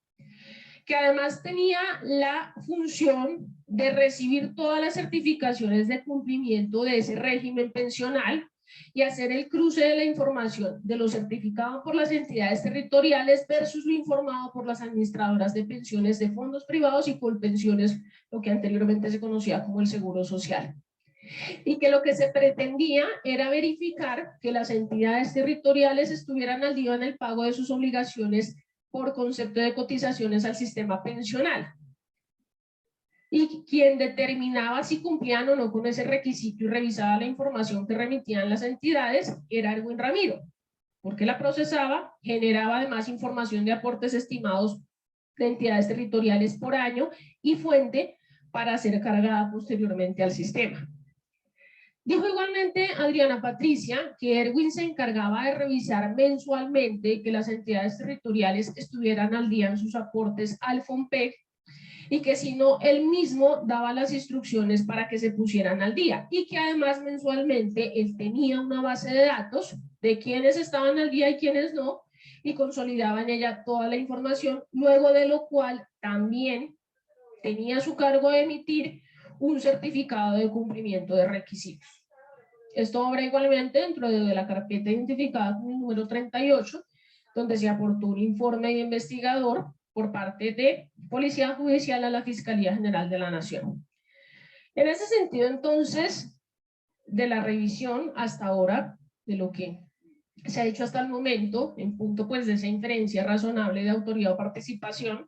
que además tenía la función de recibir todas las certificaciones de cumplimiento de ese régimen pensional y hacer el cruce de la información de lo certificado por las entidades territoriales versus lo informado por las administradoras de pensiones de fondos privados y colpensiones, lo que anteriormente se conocía como el Seguro Social. Y que lo que se pretendía era verificar que las entidades territoriales estuvieran al día en el pago de sus obligaciones por concepto de cotizaciones al sistema pensional. Y quien determinaba si cumplían o no con ese requisito y revisaba la información que remitían las entidades era Erwin Ramiro, porque la procesaba, generaba además información de aportes estimados de entidades territoriales por año y fuente para ser cargada posteriormente al sistema. Dijo igualmente Adriana Patricia que Erwin se encargaba de revisar mensualmente que las entidades territoriales estuvieran al día en sus aportes al FOMPEC y que si no, él mismo daba las instrucciones para que se pusieran al día, y que además mensualmente él tenía una base de datos de quiénes estaban al día y quiénes no, y consolidaba en ella toda la información, luego de lo cual también tenía a su cargo de emitir un certificado de cumplimiento de requisitos. Esto obra igualmente dentro de la carpeta identificada con el número 38, donde se aportó un informe de investigador por parte de Policía Judicial a la Fiscalía General de la Nación. En ese sentido, entonces, de la revisión hasta ahora, de lo que se ha hecho hasta el momento, en punto pues de esa inferencia razonable de autoridad o participación,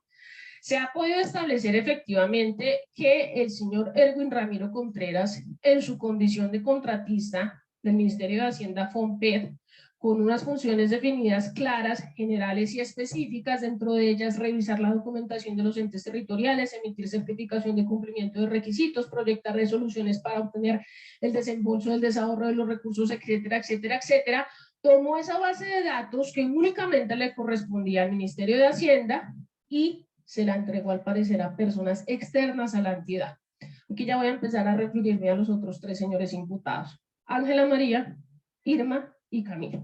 se ha podido establecer efectivamente que el señor Erwin Ramiro Contreras, en su condición de contratista del Ministerio de Hacienda FOMPED, con unas funciones definidas claras, generales y específicas, dentro de ellas revisar la documentación de los entes territoriales, emitir certificación de cumplimiento de requisitos, proyectar resoluciones para obtener el desembolso del desahorro de los recursos, etcétera, etcétera, etcétera. tomó esa base de datos que únicamente le correspondía al Ministerio de Hacienda y se la entregó al parecer a personas externas a la entidad. Aquí ya voy a empezar a referirme a los otros 3 señores imputados: Ángela María, Irma y Camilo.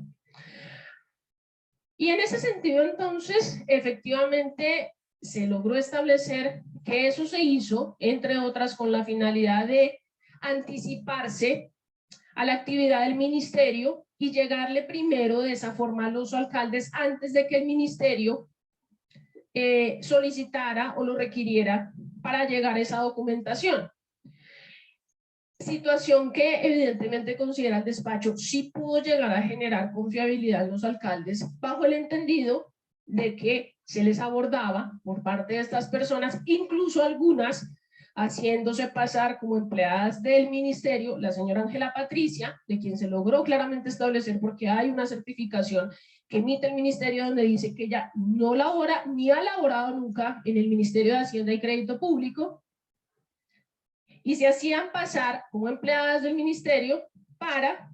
Y en ese sentido, entonces, efectivamente, se logró establecer que eso se hizo, entre otras, con la finalidad de anticiparse a la actividad del ministerio y llegarle primero de esa forma a los alcaldes antes de que el ministerio solicitara o lo requiriera para llegar a esa documentación. Situación que evidentemente considera el despacho sí pudo llegar a generar confiabilidad en los alcaldes, bajo el entendido de que se les abordaba por parte de estas personas, incluso algunas haciéndose pasar como empleadas del ministerio, la señora Ángela Patricia, de quien se logró claramente establecer, porque hay una certificación que emite el ministerio donde dice que ella no labora ni ha laborado nunca en el Ministerio de Hacienda y Crédito Público, y se hacían pasar como empleadas del ministerio para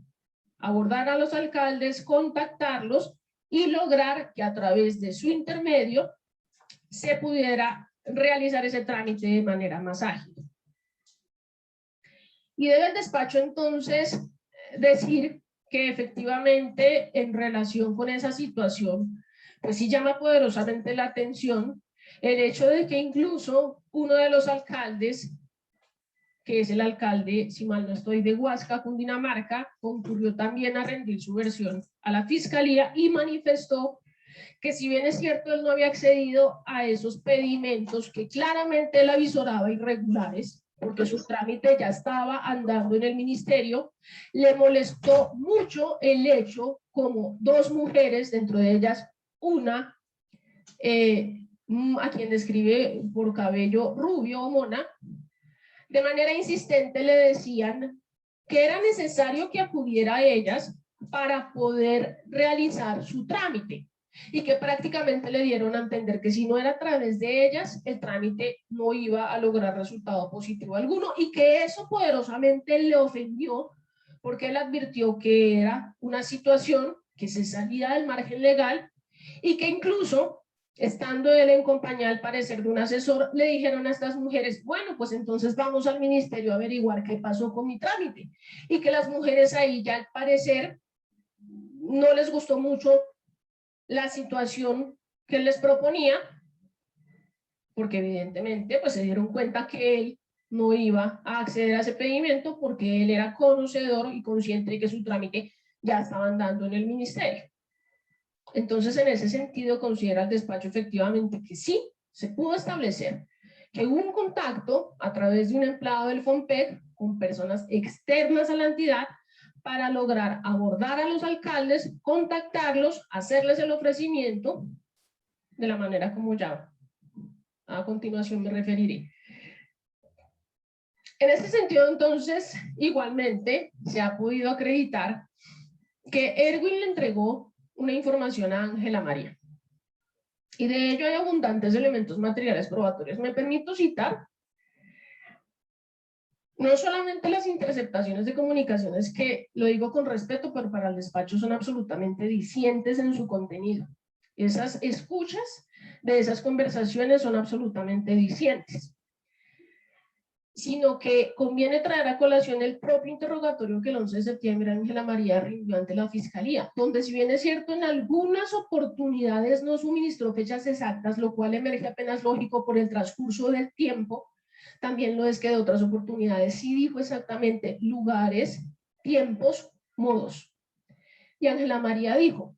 abordar a los alcaldes, contactarlos y lograr que a través de su intermedio se pudiera realizar ese trámite de manera más ágil. Y debe el despacho entonces decir que efectivamente en relación con esa situación, pues sí llama poderosamente la atención el hecho de que incluso uno de los alcaldes, que es el alcalde, si mal no estoy, de Huasca, Cundinamarca, concurrió también a rendir su versión a la fiscalía y manifestó que si bien es cierto él no había accedido a esos pedimentos que claramente él avisoraba irregulares, porque su trámite ya estaba andando en el ministerio, le molestó mucho el hecho como 2 mujeres, dentro de ellas una, a quien describe por cabello rubio o mona, de manera insistente le decían que era necesario que acudiera a ellas para poder realizar su trámite y que prácticamente le dieron a entender que si no era a través de ellas, el trámite no iba a lograr resultado positivo alguno y que eso poderosamente le ofendió porque él advirtió que era una situación que se salía del margen legal y que incluso estando él en compañía al parecer de un asesor, le dijeron a estas mujeres, bueno, pues entonces vamos al ministerio a averiguar qué pasó con mi trámite. Y que las mujeres ahí ya al parecer no les gustó mucho la situación que él les proponía, porque evidentemente pues se dieron cuenta que él no iba a acceder a ese pedimento porque él era conocedor y consciente de que su trámite ya estaba andando en el ministerio. Entonces, en ese sentido, considera el despacho efectivamente que sí, se pudo establecer que hubo un contacto a través de un empleado del FOMPEC con personas externas a la entidad para lograr abordar a los alcaldes, contactarlos, hacerles el ofrecimiento de la manera como ya a continuación me referiré. En este sentido, entonces, igualmente se ha podido acreditar que Erwin le entregó una información a Ángela María. Y de ello hay abundantes elementos materiales probatorios. Me permito citar no solamente las interceptaciones de comunicaciones, que lo digo con respeto, pero para el despacho son absolutamente discientes en su contenido. Esas escuchas de esas conversaciones son absolutamente discientes, sino que conviene traer a colación el propio interrogatorio que el 11 de septiembre Ángela María rindió ante la Fiscalía, donde si bien es cierto en algunas oportunidades no suministró fechas exactas, lo cual emerge apenas lógico por el transcurso del tiempo, también lo es que de otras oportunidades sí dijo exactamente lugares, tiempos, modos. Y Ángela María dijo,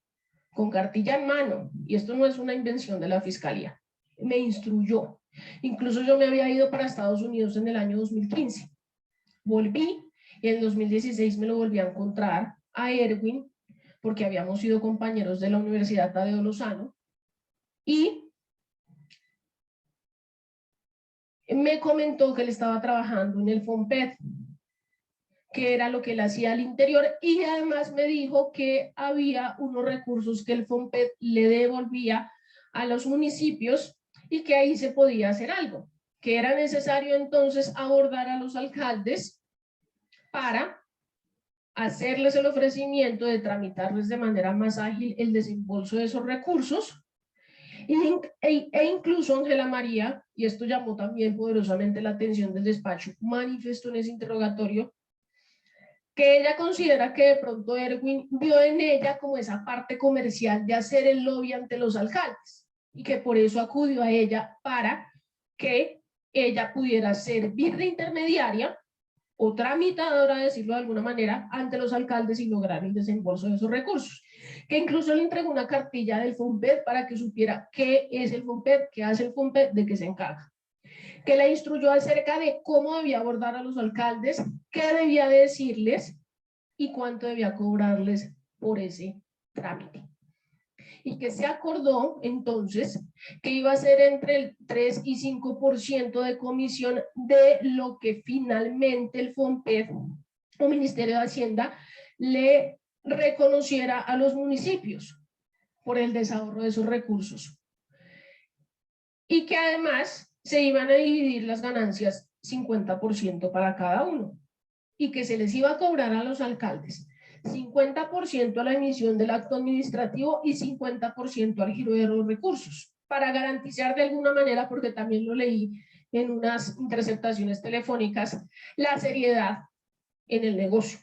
con cartilla en mano, y esto no es una invención de la Fiscalía, me instruyó. Incluso yo me había ido para Estados Unidos en el año 2015. Volví y en 2016 me lo volví a encontrar a Erwin, porque habíamos sido compañeros de la Universidad Tadeo Lozano, y me comentó que él estaba trabajando en el FOMPED, que era lo que él hacía al interior, y además me dijo que había unos recursos que el FOMPED le devolvía a los municipios y que ahí se podía hacer algo, que era necesario entonces abordar a los alcaldes para hacerles el ofrecimiento de tramitarles de manera más ágil el desembolso de esos recursos. E incluso Ángela María, y esto llamó también poderosamente la atención del despacho, manifestó en ese interrogatorio que ella considera que de pronto Erwin vio en ella como esa parte comercial de hacer el lobby ante los alcaldes y que por eso acudió a ella para que ella pudiera servir de intermediaria o tramitadora, decirlo de alguna manera, ante los alcaldes y lograr el desembolso de esos recursos. Que incluso le entregó una cartilla del FOMPED para que supiera qué es el FOMPED, qué hace el FOMPED, de qué se encarga. Que la instruyó acerca de cómo debía abordar a los alcaldes, qué debía decirles y cuánto debía cobrarles por ese trámite. Y que se acordó entonces que iba a ser entre el 3 y 5% de comisión de lo que finalmente el FOMPED o Ministerio de Hacienda le reconociera a los municipios por el desahorro de esos recursos. Y que además se iban a dividir las ganancias 50% para cada uno. Y que se les iba a cobrar a los alcaldes 50% a la emisión del acto administrativo y 50% al giro de los recursos, para garantizar de alguna manera, porque también lo leí en unas interceptaciones telefónicas, la seriedad en el negocio.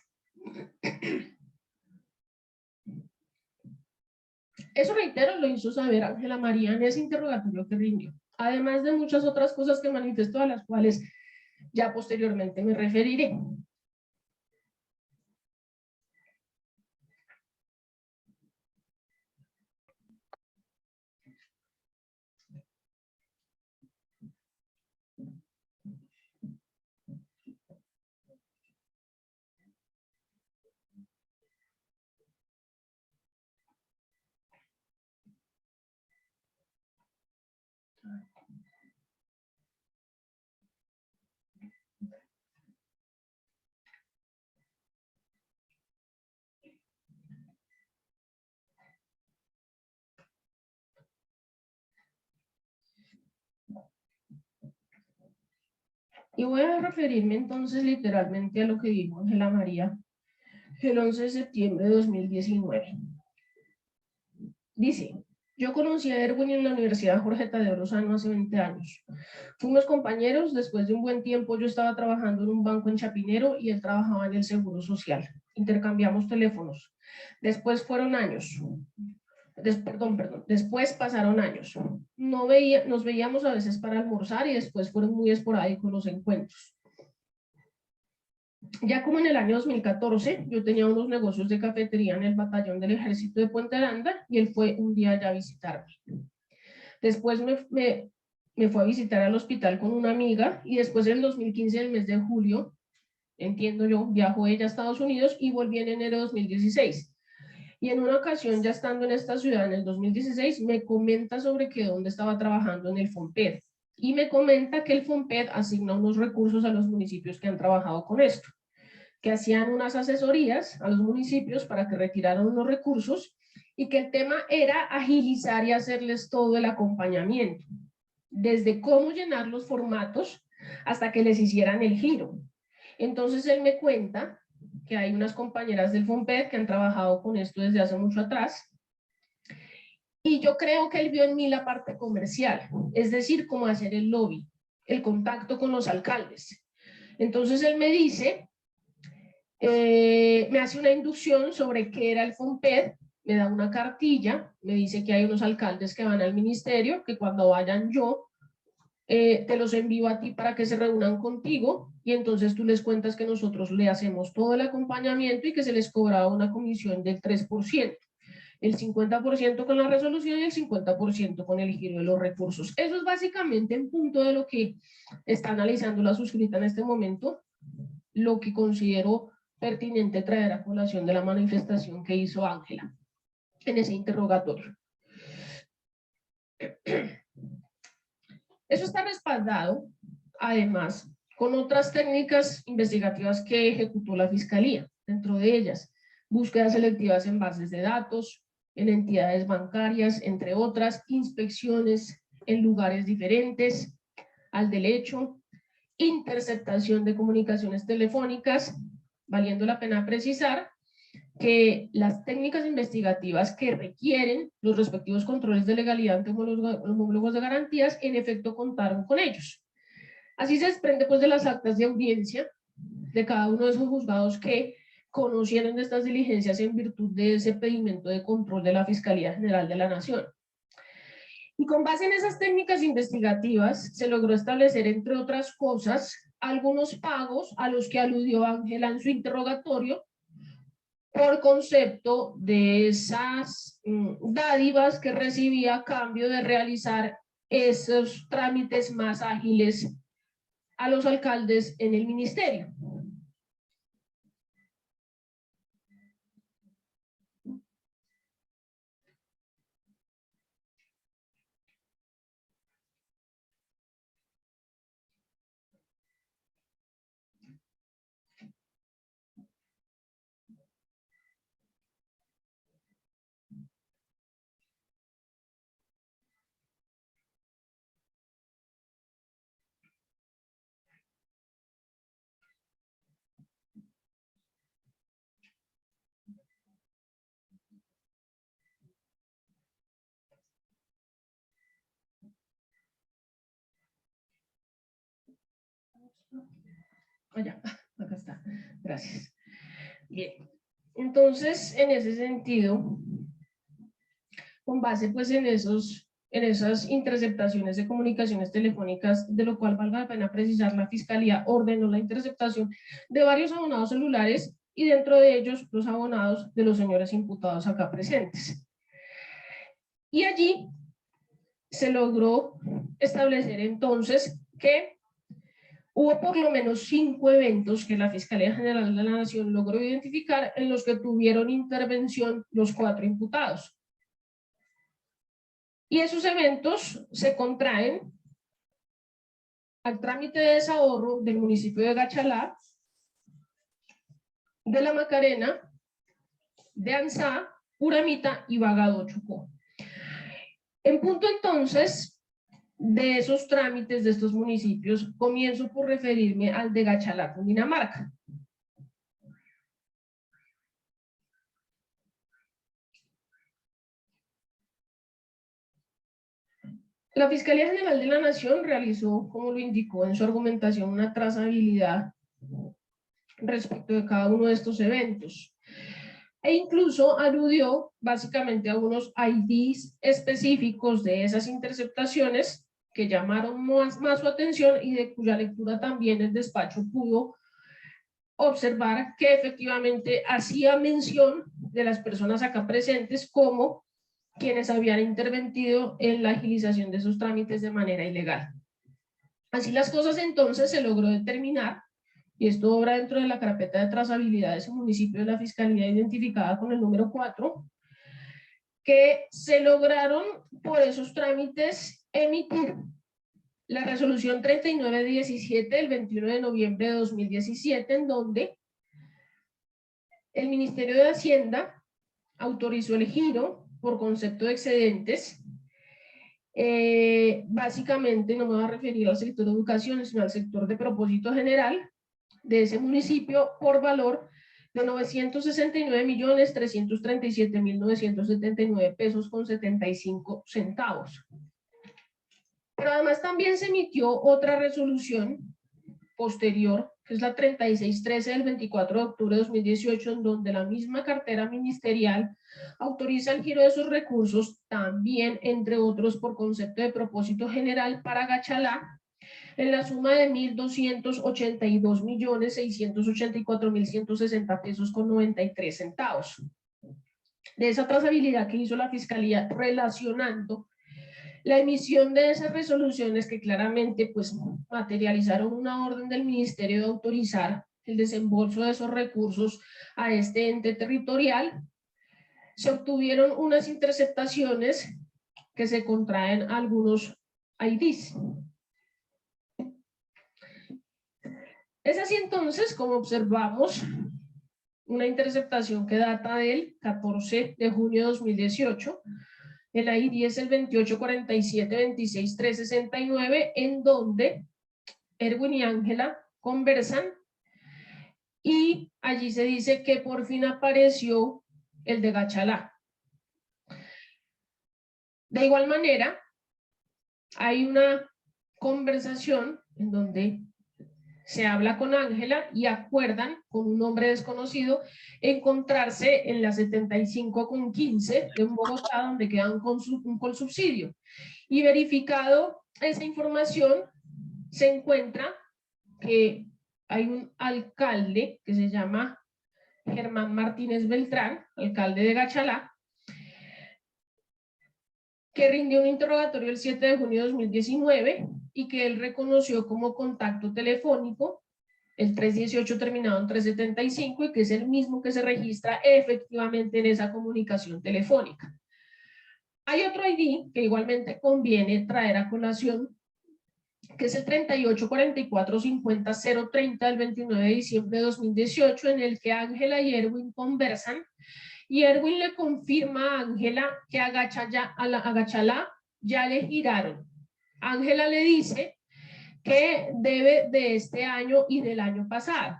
Eso, reitero, lo hizo saber Ángela María en ese interrogatorio que rindió, además de muchas otras cosas que manifestó, a las cuales ya posteriormente me referiré. Y voy a referirme entonces literalmente a lo que dijo Ángela María el 11 de septiembre de 2019. Dice: yo conocí a Erwin en la Universidad Jorge Tadeo Lozano hace 20 años. Fuimos compañeros, después de un buen tiempo yo estaba trabajando en un banco en Chapinero y él trabajaba en el Seguro Social. Intercambiamos teléfonos. Después fueron años. Después pasaron años. Nos veíamos a veces para almorzar y después fueron muy esporádicos los encuentros. Ya como en el año 2014, yo tenía unos negocios de cafetería en el batallón del Ejército de Puente Aranda y él fue un día allá a visitarme. Después me fue a visitar al hospital con una amiga y después en el 2015, en el mes de julio, entiendo yo, viajó ella a Estados Unidos y volví en enero de 2016. Y en una ocasión, ya estando en esta ciudad en el 2016, me comenta sobre que dónde estaba trabajando en el FOMPED. Y me comenta que el FOMPED asigna unos recursos a los municipios que han trabajado con esto, que hacían unas asesorías a los municipios para que retiraran unos recursos y que el tema era agilizar y hacerles todo el acompañamiento, desde cómo llenar los formatos hasta que les hicieran el giro. Entonces él me cuenta que hay unas compañeras del FOMPED que han trabajado con esto desde hace mucho atrás, y yo creo que él vio en mí la parte comercial, es decir, cómo hacer el lobby, el contacto con los alcaldes. Entonces él me dice, me hace una inducción sobre qué era el FOMPED, me da una cartilla, me dice que hay unos alcaldes que van al ministerio, que cuando vayan yo, te los envío a ti para que se reúnan contigo y entonces tú les cuentas que nosotros le hacemos todo el acompañamiento y que se les cobraba una comisión del 3%, el 50% con la resolución y el 50% con el giro de los recursos. Eso es básicamente en punto de lo que está analizando la suscrita en este momento, lo que considero pertinente traer a colación de la manifestación que hizo Ángela en ese interrogatorio. Eso está respaldado, además, con otras técnicas investigativas que ejecutó la Fiscalía, dentro de ellas, búsquedas selectivas en bases de datos, en entidades bancarias, entre otras, inspecciones en lugares diferentes al del hecho, interceptación de comunicaciones telefónicas valiendo la pena precisar que las técnicas investigativas que requieren los respectivos controles de legalidad ante homólogos de garantías, en efecto contaron con ellos. Así se desprende pues de las actas de audiencia de cada uno de esos juzgados que conocieron de estas diligencias en virtud de ese pedimento de control de la Fiscalía General de la Nación. Y con base en esas técnicas investigativas se logró establecer, entre otras cosas, algunos pagos a los que aludió Ángela en su interrogatorio por concepto de esas dádivas que recibía a cambio de realizar esos trámites más ágiles a los alcaldes en el ministerio. Allá, acá está, gracias. Bien, entonces en ese sentido, con base pues en esas interceptaciones de comunicaciones telefónicas, de lo cual valga la pena precisar, la Fiscalía ordenó la interceptación de varios abonados celulares y dentro de ellos los abonados de los señores imputados acá presentes. Y allí se logró establecer entonces que hubo por lo menos 5 eventos que la Fiscalía General de la Nación logró identificar en los que tuvieron intervención los 4 imputados. Y esos eventos se contraen al trámite de desahorro del municipio de Gachalá, de La Macarena, de Anzá, Uramita y Bagado, Chocó. En punto entonces de esos trámites de estos municipios, comienzo por referirme al de Gachalá, Cundinamarca. La Fiscalía General de la Nación realizó, como lo indicó en su argumentación, una trazabilidad respecto de cada uno de estos eventos. E incluso aludió básicamente a unos IDs específicos de esas interceptaciones que llamaron más su atención y de cuya lectura también el despacho pudo observar que efectivamente hacía mención de las personas acá presentes como quienes habían intervenido en la agilización de esos trámites de manera ilegal. Así las cosas, entonces se logró determinar, y esto obra dentro de la carpeta de trazabilidad de ese municipio de la Fiscalía identificada con el número 4, que se lograron por esos trámites emitir la resolución 3917 del 21 de noviembre de 2017, en donde el Ministerio de Hacienda autorizó el giro por concepto de excedentes. Básicamente no me voy a referir al sector de educación, sino al sector de propósito general de ese municipio por valor de 969.337.979 pesos con 75 centavos. Pero además también se emitió otra resolución posterior, que es la 3613 del 24 de octubre de 2018, en donde la misma cartera ministerial autoriza el giro de esos recursos, también, entre otros, por concepto de propósito general para Gachalá, en la suma de 1.282.684.160 pesos con 93 centavos. De esa trazabilidad que hizo la Fiscalía relacionando la emisión de esas resoluciones que claramente pues materializaron una orden del Ministerio de autorizar el desembolso de esos recursos a este ente territorial, se obtuvieron unas interceptaciones que se contraen a algunos IDs. Es así entonces como observamos una interceptación que data del 14 de junio de 2018, el ID es el 2847-26-369, en donde Erwin y Ángela conversan y allí se dice que por fin apareció el de Gachalá. De igual manera, hay una conversación en donde se habla con Ángela y acuerdan con un hombre desconocido encontrarse en la 75/15 de Bogotá, donde queda un colsubsidio. Y verificado esa información, se encuentra que hay un alcalde que se llama Germán Martínez Beltrán, alcalde de Gachalá, que rindió un interrogatorio el 7 de junio de 2019 y que él reconoció como contacto telefónico el 318 terminado en 375 y que es el mismo que se registra efectivamente en esa comunicación telefónica. Hay otro ID que igualmente conviene traer a colación, que es el 38445030 del 29 de diciembre de 2018, en el que Ángela y Erwin conversan, y Erwin le confirma a Ángela que a Gachalá ya le giraron. Ángela le dice que debe de este año y del año pasado.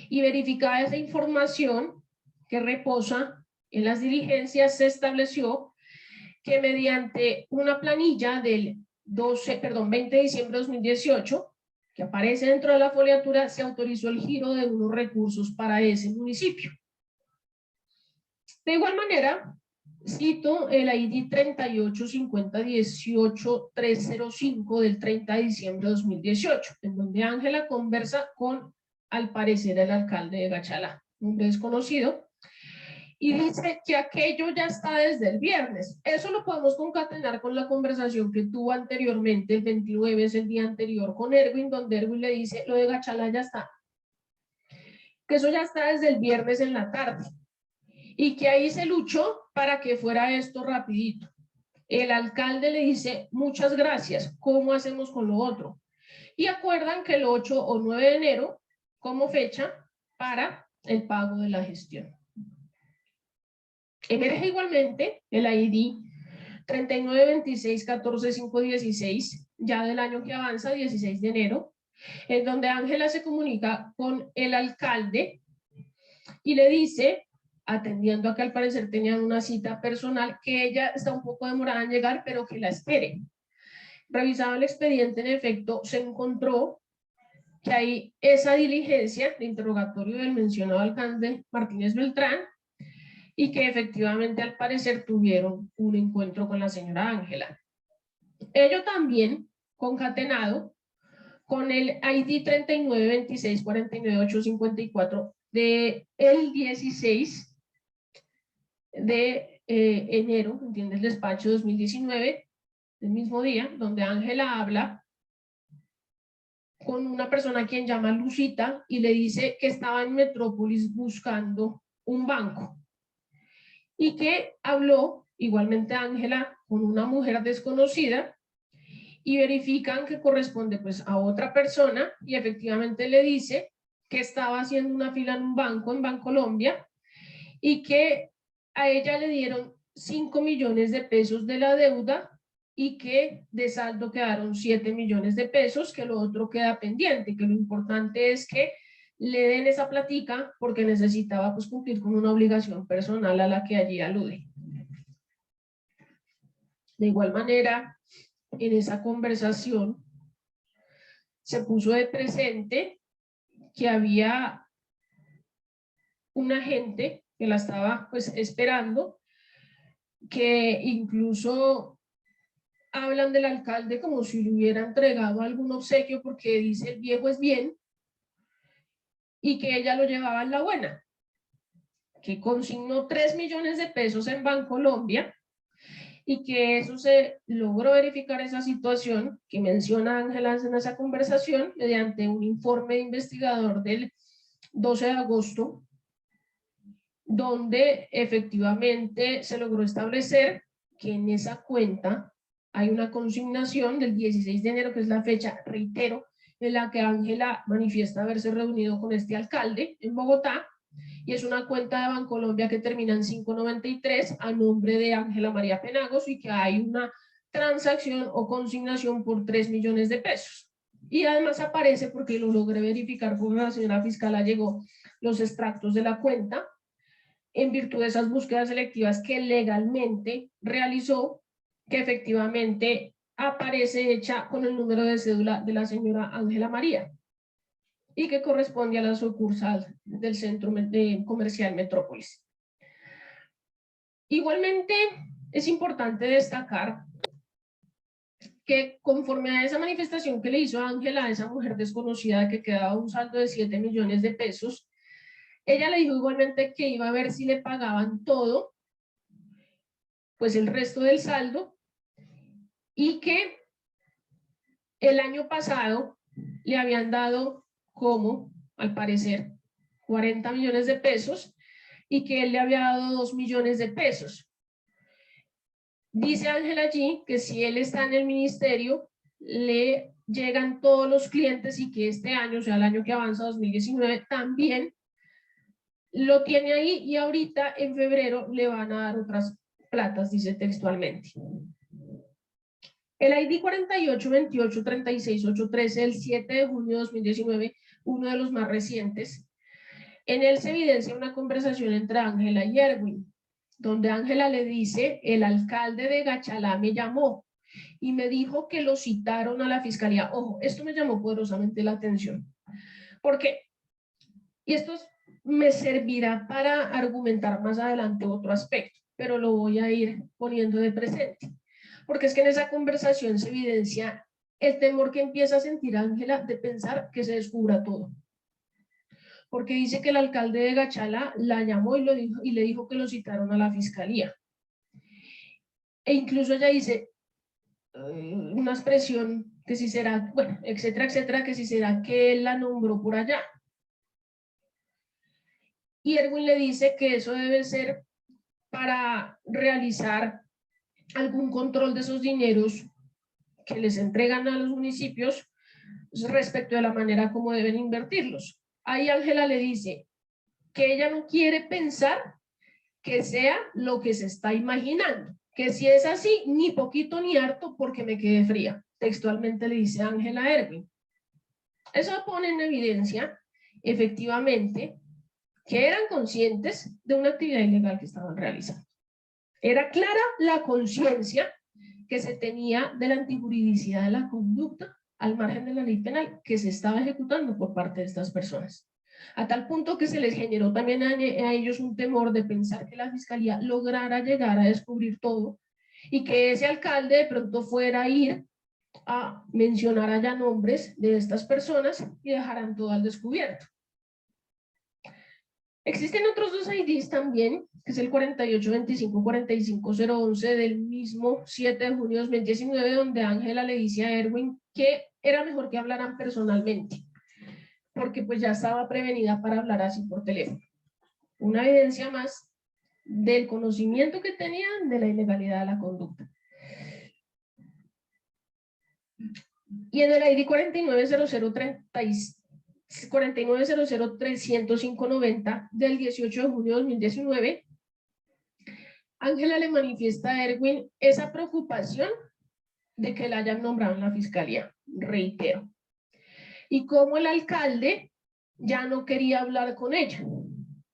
Y verificada esa información que reposa en las diligencias, se estableció que mediante una planilla del 20 de diciembre de 2018, que aparece dentro de la foliatura, se autorizó el giro de unos recursos para ese municipio. De igual manera, cito el ID 385018-305 del 30 de diciembre de 2018, en donde Ángela conversa con, al parecer, el alcalde de Gachalá, un desconocido, y dice que aquello ya está desde el viernes. Eso lo podemos concatenar con la conversación que tuvo anteriormente, el 29, es el día anterior, con Erwin, donde Erwin le dice, lo de Gachalá ya está. Que eso ya está desde el viernes en la tarde. Y que ahí se luchó para que fuera esto rapidito. El alcalde le dice, muchas gracias, ¿cómo hacemos con lo otro? Y acuerdan que el 8 o 9 de enero como fecha para el pago de la gestión. Emerge igualmente el ID 3926145516, ya del año que avanza, 16 de enero, en donde Ángela se comunica con el alcalde y le dice, atendiendo a que al parecer tenían una cita personal, que ella está un poco demorada en llegar, pero que la espere. Revisado el expediente, en efecto, se encontró que hay esa diligencia de interrogatorio del mencionado alcalde Martínez Beltrán y que efectivamente al parecer tuvieron un encuentro con la señora Ángela. Ello también concatenado con el ID 3926498854 de el 16 de enero, entiende el despacho 2019, el mismo día, donde Ángela habla con una persona a quien llama Lucita y le dice que estaba en Metrópolis buscando un banco y que habló igualmente Ángela con una mujer desconocida y verifican que corresponde pues a otra persona y efectivamente le dice que estaba haciendo una fila en un banco, en Bancolombia, y que a ella le dieron 5 millones de pesos de la deuda y que de saldo quedaron 7 millones de pesos, que lo otro queda pendiente, que lo importante es que le den esa platica porque necesitaba pues cumplir con una obligación personal a la que allí alude. De igual manera, en esa conversación se puso de presente que había un agente que la estaba pues esperando, que incluso hablan del alcalde como si le hubiera entregado algún obsequio porque dice el viejo es bien y que ella lo llevaba en la buena, que consignó 3 millones de pesos en Bancolombia y que eso se logró verificar esa situación que menciona Ángela en esa conversación mediante un informe de investigador del 12 de agosto, donde efectivamente se logró establecer que en esa cuenta hay una consignación del 16 de enero, que es la fecha, reitero, en la que Ángela manifiesta haberse reunido con este alcalde en Bogotá, y es una cuenta de Bancolombia que termina en 593 a nombre de Ángela María Penagos y que hay una transacción o consignación por 3 millones de pesos. Y además aparece, porque lo logré verificar porque la señora fiscal llegó, los extractos de la cuenta, en virtud de esas búsquedas selectivas que legalmente realizó, que efectivamente aparece hecha con el número de cédula de la señora Ángela María y que corresponde a la sucursal del Centro Comercial Metrópolis. Igualmente, es importante destacar que conforme a esa manifestación que le hizo Ángela a esa mujer desconocida que quedaba un saldo de 7 millones de pesos, ella le dijo igualmente que iba a ver si le pagaban todo, pues el resto del saldo, y que el año pasado le habían dado como, al parecer, 40 millones de pesos y que él le había dado 2 millones de pesos. Dice Ángela allí que si él está en el ministerio, le llegan todos los clientes y que este año, o sea, el año que avanza, 2019, también lo tiene ahí y ahorita en febrero le van a dar otras platas, dice textualmente. El ID 48283683 del 7 de junio de 2019, uno de los más recientes, en él se evidencia una conversación entre Ángela y Erwin, donde Ángela le dice: el alcalde de Gachalá me llamó y me dijo que lo citaron a la fiscalía. Ojo, esto me llamó poderosamente la atención, porque, y esto me servirá para argumentar más adelante otro aspecto, pero lo voy a ir poniendo de presente, porque es que en esa conversación se evidencia el temor que empieza a sentir Ángela de pensar que se descubra todo. Porque dice que el alcalde de Gachalá la llamó y le dijo que lo citaron a la fiscalía. E incluso ella dice una expresión que si será, bueno, etcétera, etcétera, que si será que él la nombró por allá. Y Erwin le dice que eso debe ser para realizar algún control de esos dineros que les entregan a los municipios respecto de la manera como deben invertirlos. Ahí Ángela le dice que ella no quiere pensar que sea lo que se está imaginando, que si es así, ni poquito ni harto porque me quedé fría. Textualmente le dice Ángela a Erwin. Eso pone en evidencia, efectivamente, que eran conscientes de una actividad ilegal que estaban realizando. Era clara la conciencia que se tenía de la antijuridicidad de la conducta al margen de la ley penal que se estaba ejecutando por parte de estas personas. A tal punto que se les generó también a ellos un temor de pensar que la fiscalía lograra llegar a descubrir todo y que ese alcalde de pronto fuera a ir a mencionar allá nombres de estas personas y dejaran todo al descubierto. Existen otros dos IDs también, que es el 4825-45011 del mismo 7 de junio de 2019, donde Ángela le dice a Erwin que era mejor que hablaran personalmente, porque pues ya estaba prevenida para hablar así por teléfono. Una evidencia más del conocimiento que tenían de la ilegalidad de la conducta. Y en el ID 4900030590 del 18 de junio de 2019, Ángela le manifiesta a Erwin esa preocupación de que la hayan nombrado en la fiscalía, reitero. Y como el alcalde ya no quería hablar con ella.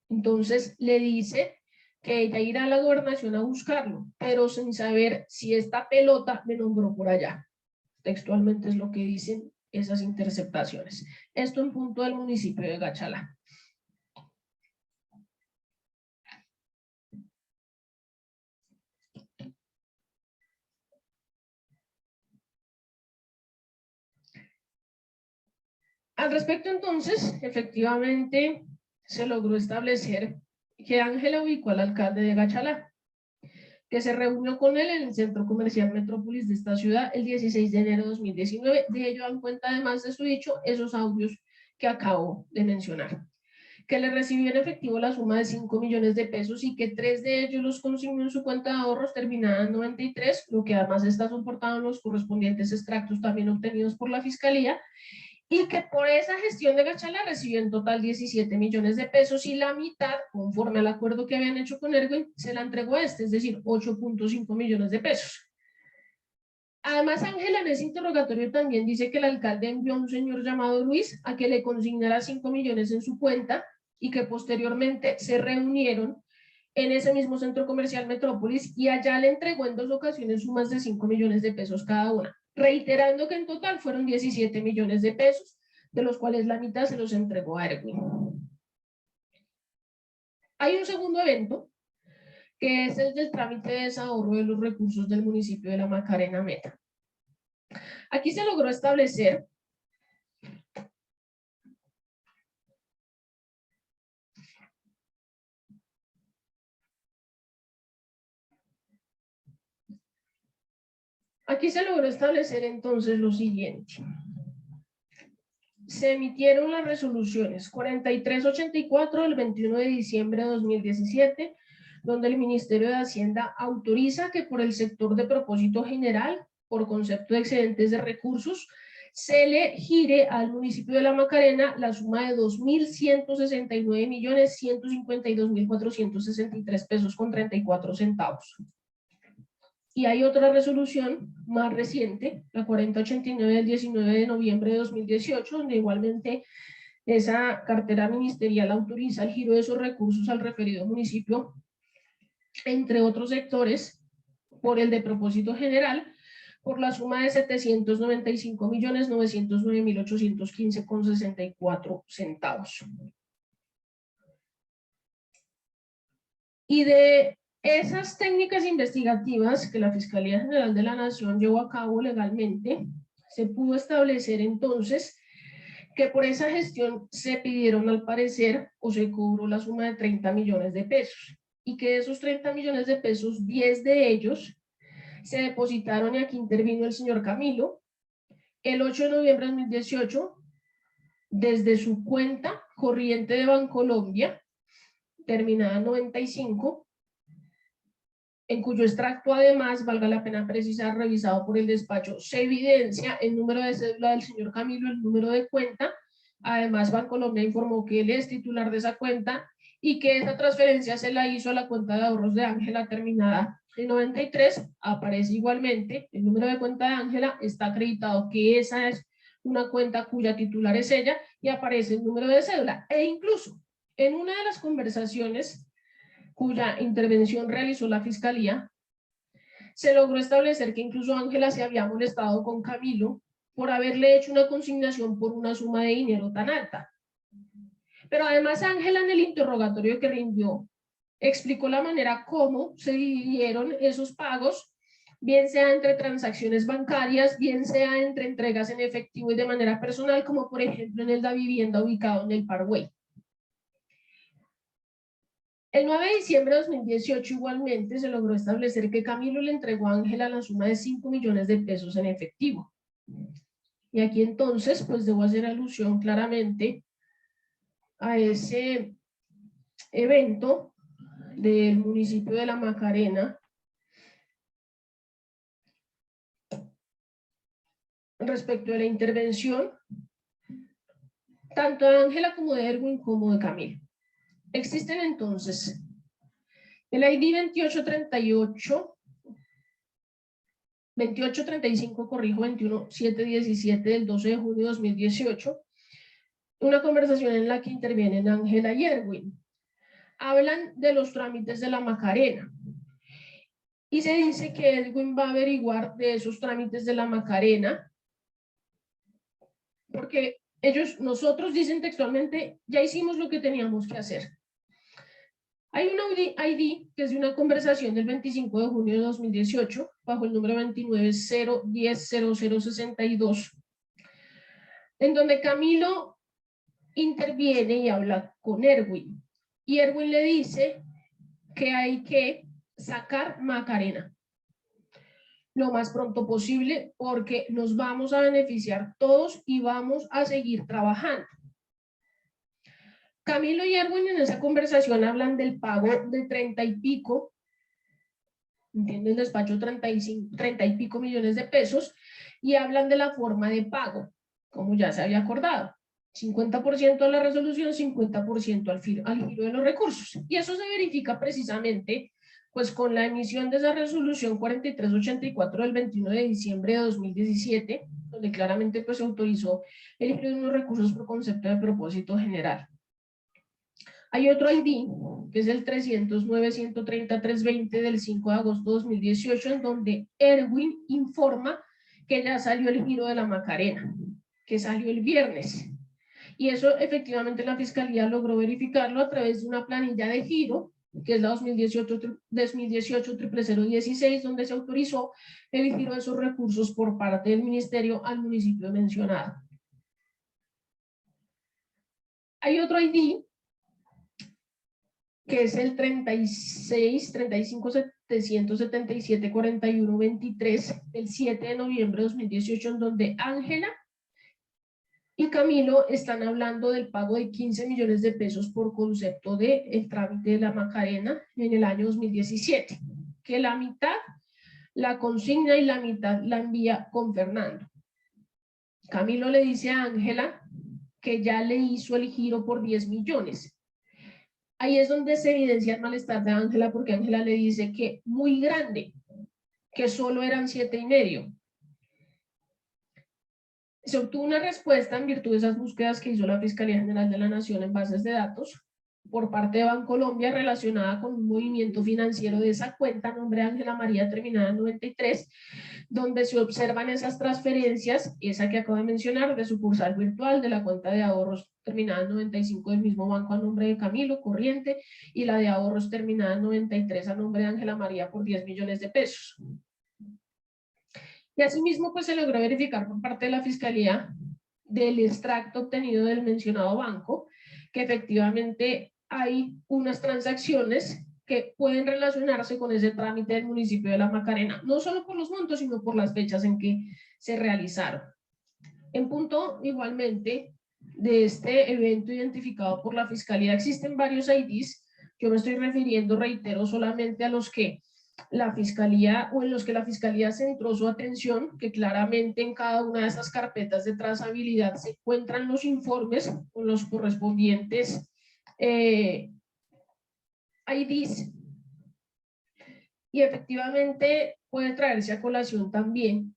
Entonces le dice que ella irá a la gobernación a buscarlo, pero sin saber si esta pelota me nombró por allá. Textualmente es lo que dicen esas interceptaciones. Esto en punto del municipio de Gachalá. Al respecto, entonces, efectivamente se logró establecer que Ángela ubicó al alcalde de Gachalá, que se reunió con él en el Centro Comercial Metrópolis de esta ciudad el 16 de enero de 2019. De ello dan cuenta, además de su dicho, esos audios que acabo de mencionar. Que le recibió en efectivo la suma de 5 millones de pesos y que 3 de ellos los consignó en su cuenta de ahorros terminada en 93, lo que además está soportado en los correspondientes extractos también obtenidos por la Fiscalía, y que por esa gestión de Gachalá recibió en total 17 millones de pesos y la mitad, conforme al acuerdo que habían hecho con Erwin, se la entregó a este, es decir, 8.5 millones de pesos. Además, Ángela en ese interrogatorio también dice que el alcalde envió a un señor llamado Luis a que le consignara 5 millones en su cuenta y que posteriormente se reunieron en ese mismo centro comercial Metrópolis y allá le entregó en 2 ocasiones sumas de 5 millones de pesos cada una, reiterando que en total fueron 17 millones de pesos, de los cuales la mitad se los entregó a Erwin. Hay un segundo evento, que es el del trámite de desahorro de los recursos del municipio de La Macarena Meta. Aquí se logró establecer entonces lo siguiente. Se emitieron las resoluciones 4384 del 21 de diciembre de 2017, donde el Ministerio de Hacienda autoriza que por el sector de propósito general, por concepto de excedentes de recursos, se le gire al municipio de La Macarena la suma de 2.169.152.463 pesos con 34 centavos. Y hay otra resolución más reciente, la 4089 del 19 de noviembre de 2018, donde igualmente esa cartera ministerial autoriza el giro de esos recursos al referido municipio, entre otros sectores, por el de propósito general, por la suma de 795.909.815,64 centavos. Y de esas técnicas investigativas que la Fiscalía General de la Nación llevó a cabo legalmente, se pudo establecer entonces que por esa gestión se pidieron al parecer o se cobró la suma de 30 millones de pesos y que de esos 30 millones de pesos, 10 de ellos se depositaron, y aquí intervino el señor Camilo, el 8 de noviembre de 2018 desde su cuenta corriente de Bancolombia, terminada en 95, en cuyo extracto además, valga la pena precisar, revisado por el despacho, se evidencia el número de cédula del señor Camilo, el número de cuenta. Además, Bancolombia informó que él es titular de esa cuenta y que esa transferencia se la hizo a la cuenta de ahorros de Ángela terminada en 93. Aparece igualmente el número de cuenta de Ángela, está acreditado que esa es una cuenta cuya titular es ella y aparece el número de cédula. E incluso en una de las conversaciones cuya intervención realizó la Fiscalía, se logró establecer que incluso Ángela se había molestado con Camilo por haberle hecho una consignación por una suma de dinero tan alta. Pero además Ángela en el interrogatorio que rindió explicó la manera como se dividieron esos pagos, bien sea entre transacciones bancarias, bien sea entre entregas en efectivo y de manera personal, como por ejemplo en el de vivienda ubicado en el Parkway. El 9 de diciembre de 2018 igualmente se logró establecer que Camilo le entregó a Ángela la suma de 5 millones de pesos en efectivo. Y aquí entonces pues debo hacer alusión claramente a ese evento del municipio de La Macarena respecto de la intervención tanto de Ángela como de Erwin como de Camilo. Existen entonces el ID 2835717 del 12 de junio de 2018, una conversación en la que intervienen Ángela y Erwin. Hablan de los trámites de La Macarena y se dice que Erwin va a averiguar de esos trámites de La Macarena porque nosotros dicen textualmente, ya hicimos lo que teníamos que hacer. Hay un ID que es de una conversación del 25 de junio de 2018 bajo el número 290100062, en donde Camilo interviene y habla con Erwin. Y Erwin le dice que hay que sacar Macarena lo más pronto posible porque nos vamos a beneficiar todos y vamos a seguir trabajando. Camilo y Erwin en esa conversación hablan del pago de 30 y pico, entiende el despacho 30 y pico millones de pesos, y hablan de la forma de pago, como ya se había acordado. 50% a la resolución, 50% al giro de los recursos. Y eso se verifica precisamente pues con la emisión de esa resolución 4384 del 21 de diciembre de 2017, donde claramente pues se autorizó el giro de unos recursos por concepto de propósito general. Hay otro ID, que es el 309-130-320 del 5 de agosto de 2018, en donde Erwin informa que ya salió el giro de la Macarena, que salió el viernes. Y eso efectivamente la Fiscalía logró verificarlo a través de una planilla de giro, que es la 2018-0016, donde se autorizó el giro de esos recursos por parte del Ministerio al municipio mencionado. Hay otro ID, que es el 36-35-777-41-23 del 7 de noviembre de 2018, en donde Ángela y Camilo están hablando del pago de 15 millones de pesos por concepto del trámite de la Macarena en el año 2017, que la mitad la consigna y la mitad la envía con Fernando. Camilo le dice a Ángela que ya le hizo el giro por 10 millones. Ahí es donde se evidencia el malestar de Ángela, porque Ángela le dice que muy grande, que solo eran 7,5. Se obtuvo una respuesta en virtud de esas búsquedas que hizo la Fiscalía General de la Nación en bases de datos por parte de Bancolombia relacionada con un movimiento financiero de esa cuenta, nombre Ángela María terminada en 93, donde se observan esas transferencias, esa que acabo de mencionar, de sucursal virtual, de la cuenta de ahorros terminada en 95 del mismo banco a nombre de Camilo, corriente, y la de ahorros terminada en 93 a nombre de Ángela María por 10 millones de pesos. Y asimismo, pues se logró verificar por parte de la Fiscalía del extracto obtenido del mencionado banco, que efectivamente hay unas transacciones que pueden relacionarse con ese trámite del municipio de La Macarena, no solo por los montos, sino por las fechas en que se realizaron. En punto, igualmente, de este evento identificado por la Fiscalía, existen varios IDs. Yo me estoy refiriendo, reitero, solamente a los que la Fiscalía, o en los que la Fiscalía centró su atención, que claramente en cada una de esas carpetas de trazabilidad se encuentran los informes con los correspondientes IDs, y efectivamente puede traerse a colación también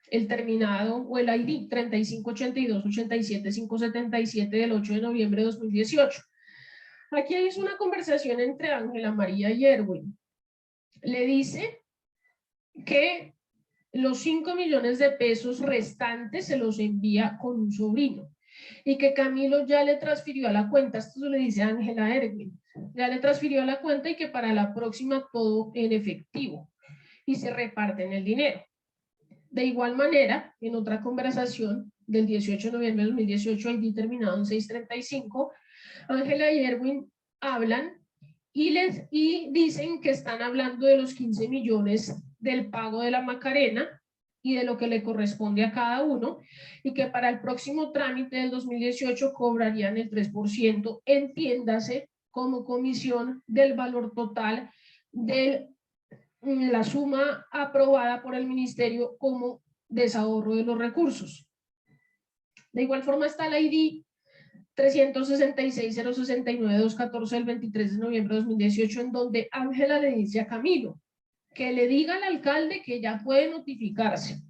el terminado o el ID 3582-87577 del 8 de noviembre de 2018. Aquí hay una conversación entre Ángela María y Erwin. Le dice que los 5 millones de pesos restantes se los envía con un sobrino y que Camilo ya le transfirió a la cuenta, esto se le dice a Ángela a Erwin, ya le transfirió a la cuenta y que para la próxima todo en efectivo y se reparten el dinero. De igual manera, en otra conversación del 18 de noviembre de 2018, ID terminado en 635, Ángela y Erwin hablan y dicen que están hablando de los 15 millones del pago de la Macarena y de lo que le corresponde a cada uno, y que para el próximo trámite del 2018 cobrarían el 3%, entiéndase como comisión del valor total de la suma aprobada por el Ministerio como desahorro de los recursos. De igual forma está la ID 366-069-214 del 23 de noviembre de 2018, en donde Ángela le dice a Camilo que le diga al alcalde que ya puede notificarse,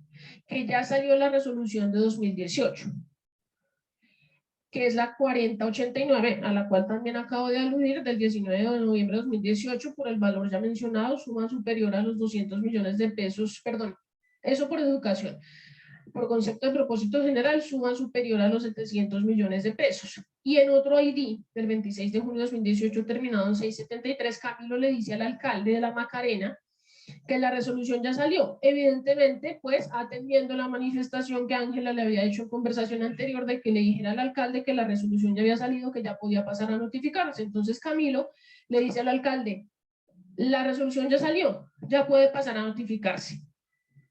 que ya salió la resolución de 2018, que es la 4089, a la cual también acabo de aludir, del 19 de noviembre de 2018, por el valor ya mencionado, suma superior a los 200 millones de pesos, perdón, eso por educación. Por concepto de propósito general, suma superior a los 700 millones de pesos. Y en otro ID, del 26 de junio de 2018, terminado en 673, Camilo le dice al alcalde de La Macarena que la resolución ya salió. Evidentemente, pues, atendiendo la manifestación que Ángela le había hecho en conversación anterior de que le dijera al alcalde que la resolución ya había salido, que ya podía pasar a notificarse. Entonces, Camilo le dice al alcalde, la resolución ya salió, ya puede pasar a notificarse.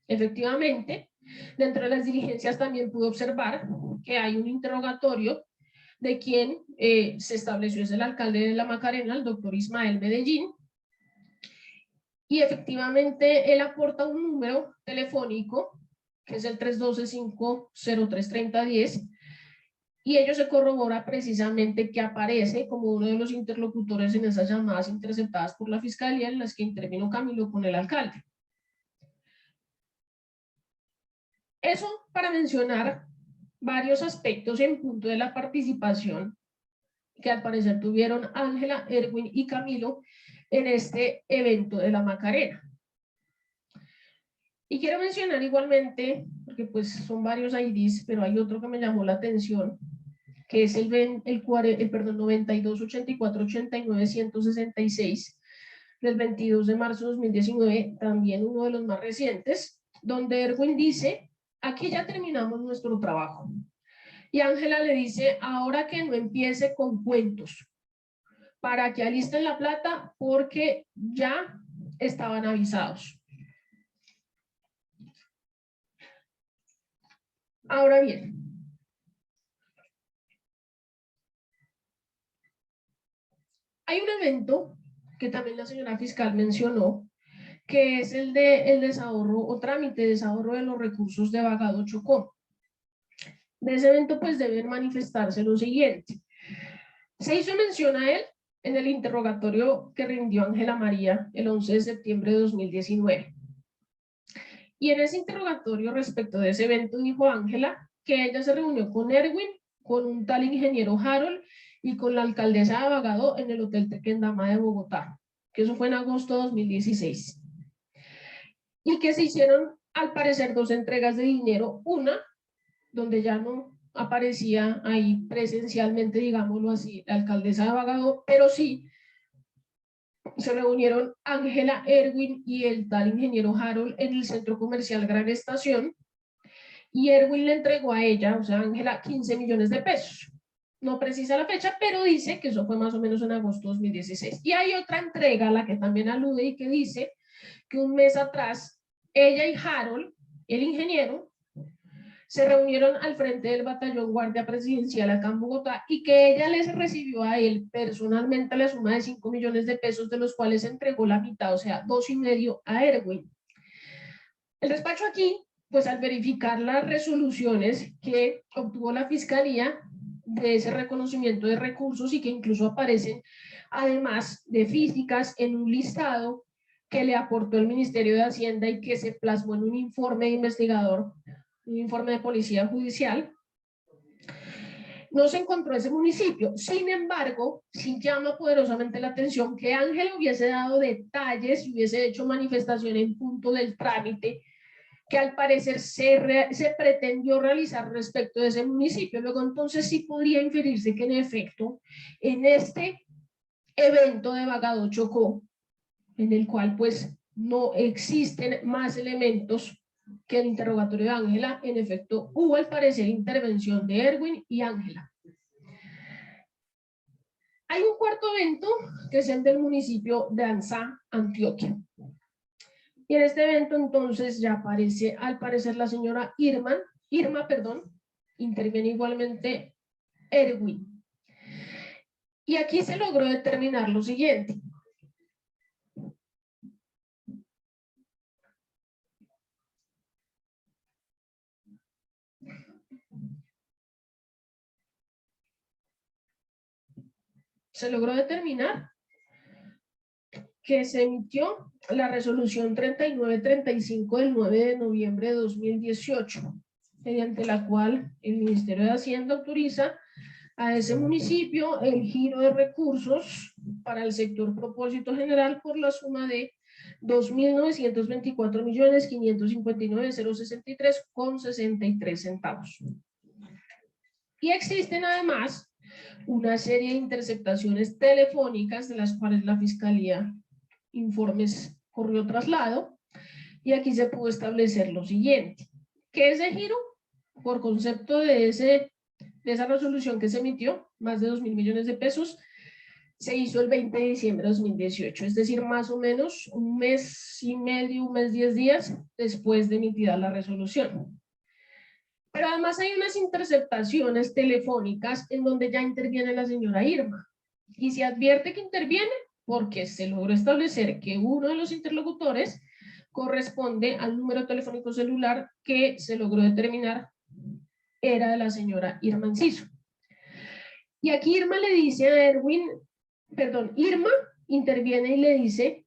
Efectivamente, dentro de las diligencias también pude observar que hay un interrogatorio de quien se estableció es el alcalde de La Macarena, el doctor Ismael Medellín, y efectivamente él aporta un número telefónico que es el 312-503-3010, y ello se corrobora precisamente que aparece como uno de los interlocutores en esas llamadas interceptadas por la Fiscalía en las que intervino Camilo con el alcalde. Eso para mencionar varios aspectos en punto de la participación que al parecer tuvieron Ángela, Erwin y Camilo en este evento de la Macarena. Y quiero mencionar igualmente, porque pues son varios IDs, pero hay otro que me llamó la atención, que es el 92 84 89 166 del 22 de marzo de 2019, también uno de los más recientes, donde Erwin dice: aquí ya terminamos nuestro trabajo. Y Ángela le dice: ahora que no empiece con cuentos, para que alisten la plata porque ya estaban avisados. Ahora bien, hay un evento que también la señora fiscal mencionó, que es el de el desahorro o trámite de desahorro de los recursos de Vagado Chocó. De ese evento pues deben manifestarse lo siguiente. Se hizo mención a él en el interrogatorio que rindió Ángela María el 11 de septiembre de 2019. Y en ese interrogatorio respecto de ese evento dijo Ángela que ella se reunió con Erwin, con un tal ingeniero Harold y con la alcaldesa de Vagado en el Hotel Tequendama de Bogotá, que eso fue en agosto de 2016. Y que se hicieron al parecer 2 entregas de dinero, una donde ya no aparecía ahí presencialmente, digámoslo así, la alcaldesa de Vagado, pero sí se reunieron Ángela, Erwin y el tal ingeniero Harold en el centro comercial Gran Estación, y Erwin le entregó a ella, o sea, Ángela, 15 millones de pesos. No precisa la fecha, pero dice que eso fue más o menos en agosto de 2016. Y hay otra entrega a la que también alude y que dice que un mes atrás ella y Harold, el ingeniero, se reunieron al frente del batallón Guardia Presidencial acá en Bogotá y que ella les recibió a él personalmente la suma de 5 millones de pesos, de los cuales entregó la mitad, o sea, 2,5 a Erwin. El despacho aquí, pues al verificar las resoluciones que obtuvo la Fiscalía de ese reconocimiento de recursos y que incluso aparecen además de físicas en un listado que le aportó el Ministerio de Hacienda y que se plasmó en un informe de investigador, un informe de policía judicial, no se encontró ese municipio. Sin embargo, sí llama poderosamente la atención que Ángel hubiese dado detalles y hubiese hecho manifestación en punto del trámite que al parecer se pretendió realizar respecto de ese municipio. Luego entonces sí podría inferirse que en efecto en este evento de Vagado Chocó, en el cual pues no existen más elementos que el interrogatorio de Ángela, en efecto hubo al parecer intervención de Erwin y Ángela. Hay un cuarto evento que es el del municipio de Anzá, Antioquia. Y en este evento entonces ya aparece al parecer la señora Irma, interviene igualmente Erwin. Y aquí se logró determinar lo siguiente. Se logró determinar que se emitió la resolución 3935 del 9 de noviembre de 2018, mediante la cual el Ministerio de Hacienda autoriza a ese municipio el giro de recursos para el sector propósito general por la suma de 2.924.559.063,63 centavos. Y existen además una serie de interceptaciones telefónicas de las cuales la Fiscalía informes corrió traslado, y aquí se pudo establecer lo siguiente, que ese giro, por concepto de esa resolución que se emitió, más de 2.000 millones de pesos, se hizo el 20 de diciembre de 2018, es decir, más o menos un mes y medio, un mes 10 días después de emitida la resolución. Pero además hay unas interceptaciones telefónicas en donde ya interviene la señora Irma, y se advierte que interviene porque se logró establecer que uno de los interlocutores corresponde al número telefónico celular que se logró determinar era de la señora Irma Enciso. Y aquí Irma le dice a Erwin, perdón, Irma interviene y le dice,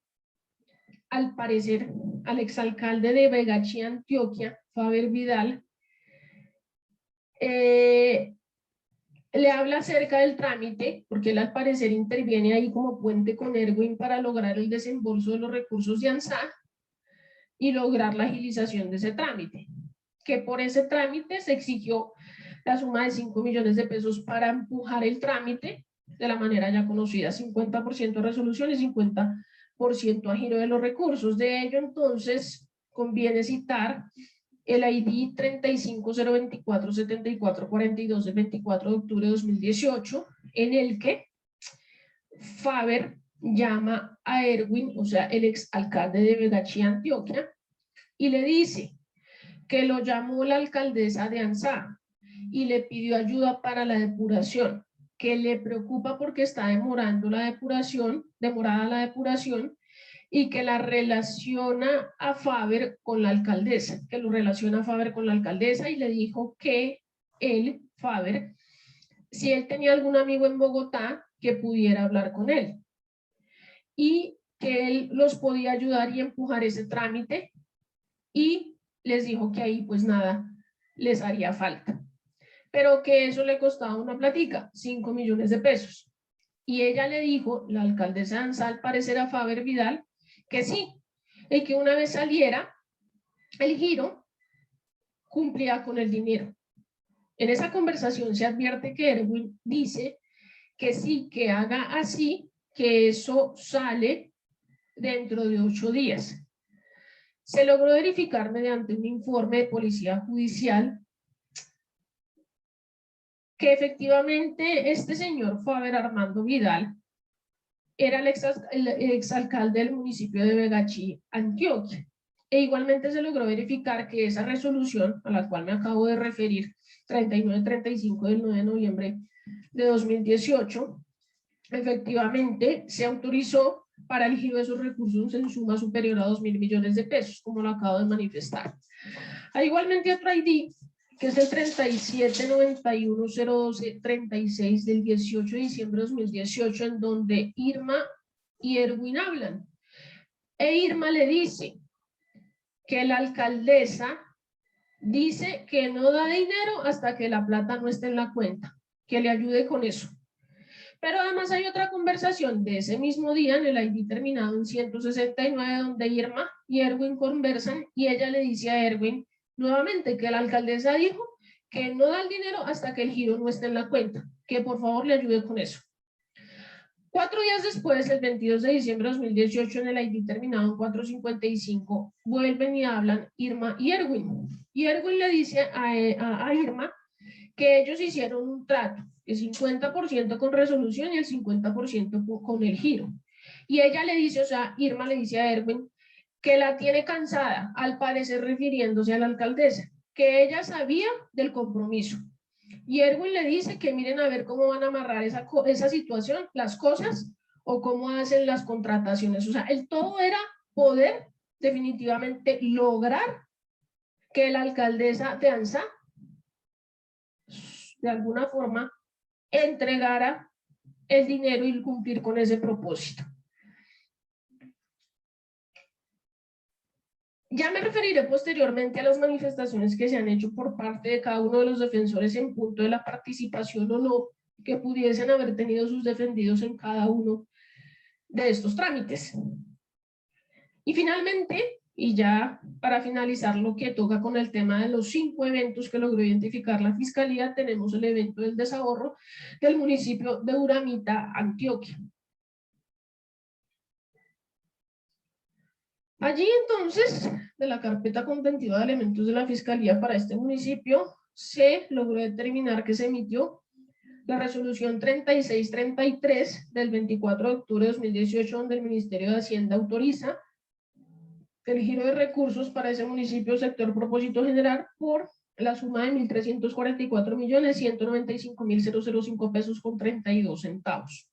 al parecer, al exalcalde de Vegachi, Antioquia, Faber Vidal, le habla acerca del trámite, porque él al parecer interviene ahí como puente con Erwin para lograr el desembolso de los recursos de ANSA y lograr la agilización de ese trámite, que por ese trámite se exigió la suma de 5 millones de pesos para empujar el trámite de la manera ya conocida, 50% resolución y 50% a giro de los recursos. De ello, entonces, conviene citar el ID 350247442 del 24 de octubre de 2018, en el que Faber llama a Erwin, o sea, el exalcalde de Vegachi, Antioquia, y le dice que lo llamó la alcaldesa de ANSA y le pidió ayuda para la depuración, que le preocupa porque está demorada la depuración, y que la relaciona a Faber con la alcaldesa, y le dijo que él, Faber, si él tenía algún amigo en Bogotá, que pudiera hablar con él, y que él los podía ayudar y empujar ese trámite, y les dijo que ahí pues nada les haría falta, pero que eso le costaba una platica, 5 millones de pesos. Y ella le dijo, la alcaldesa de ANSA, al parecer a Faber Vidal, que sí, y que una vez saliera el giro, cumplía con el dinero. En esa conversación se advierte que Erwin dice que sí, que haga así, que eso sale dentro de 8 días. Se logró verificar mediante un informe de policía judicial que efectivamente este señor Faber Armando Vidal era el exalcalde del municipio de Vegachi, Antioquia. E igualmente se logró verificar que esa resolución, a la cual me acabo de referir, 3935 del 9 de noviembre de 2018, efectivamente se autorizó para el giro de esos recursos en suma superior a 2.000 millones de pesos, como lo acabo de manifestar. Hay igualmente otro ID, que es el 37910236 del 18 de diciembre de 2018, en donde Irma y Erwin hablan. E Irma le dice que la alcaldesa dice que no da dinero hasta que la plata no esté en la cuenta, que le ayude con eso. Pero además hay otra conversación de ese mismo día en el ID terminado en 169, donde Irma y Erwin conversan y ella le dice a Erwin nuevamente que la alcaldesa dijo que no da el dinero hasta que el giro no esté en la cuenta, que por favor le ayude con eso. 4 días después, el 22 de diciembre de 2018, en el ID terminado en 455, vuelven y hablan Irma y Erwin. Y Erwin le dice a Irma que ellos hicieron un trato, el 50% con resolución y el 50% con el giro. Y ella le dice, o sea, Irma le dice a Erwin que la tiene cansada, al parecer refiriéndose a la alcaldesa, que ella sabía del compromiso. Y Erwin le dice que miren a ver cómo van a amarrar esa situación, las cosas, o cómo hacen las contrataciones. O sea, el todo era poder definitivamente lograr que la alcaldesa de ANSA de alguna forma entregara el dinero y cumplir con ese propósito. Ya me referiré posteriormente a las manifestaciones que se han hecho por parte de cada uno de los defensores en punto de la participación o no que pudiesen haber tenido sus defendidos en cada uno de estos trámites. Y finalmente, y ya para finalizar lo que toca con el tema de los 5 eventos que logró identificar la Fiscalía, tenemos el evento del desahorro del municipio de Uramita, Antioquia. Allí entonces, de la carpeta contentiva de elementos de la Fiscalía para este municipio, se logró determinar que se emitió la resolución 3633 del 24 de octubre de 2018, donde el Ministerio de Hacienda autoriza el giro de recursos para ese municipio sector propósito general por la suma de 1.344.195.005 pesos con 32 centavos.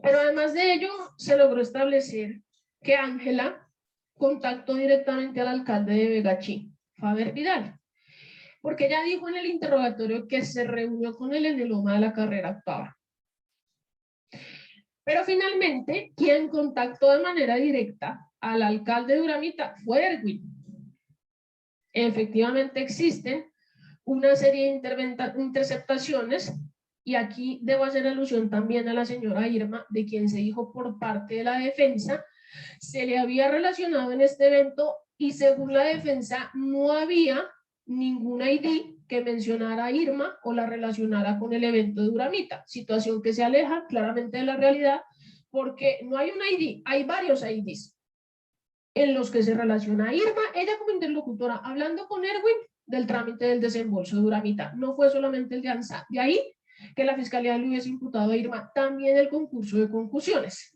Pero además de ello, se logró establecer que Ángela contactó directamente al alcalde de Vegachi, Faber Vidal, porque ella dijo en el interrogatorio que se reunió con él en el Loma de la Carrera Octava. Pero finalmente, quien contactó de manera directa al alcalde de Uramita fue Erwin. Efectivamente existen una serie de interceptaciones, y aquí debo hacer alusión también a la señora Irma, de quien se dijo por parte de la defensa, se le había relacionado en este evento y según la defensa no había ningún ID que mencionara a Irma o la relacionara con el evento de Uramita, situación que se aleja claramente de la realidad porque no hay un ID, hay varios IDs en los que se relaciona a Irma, ella como interlocutora, hablando con Erwin del trámite del desembolso de Uramita. No fue solamente el de ANSA, de ahí que la Fiscalía le hubiese imputado a Irma también el concurso de concusiones.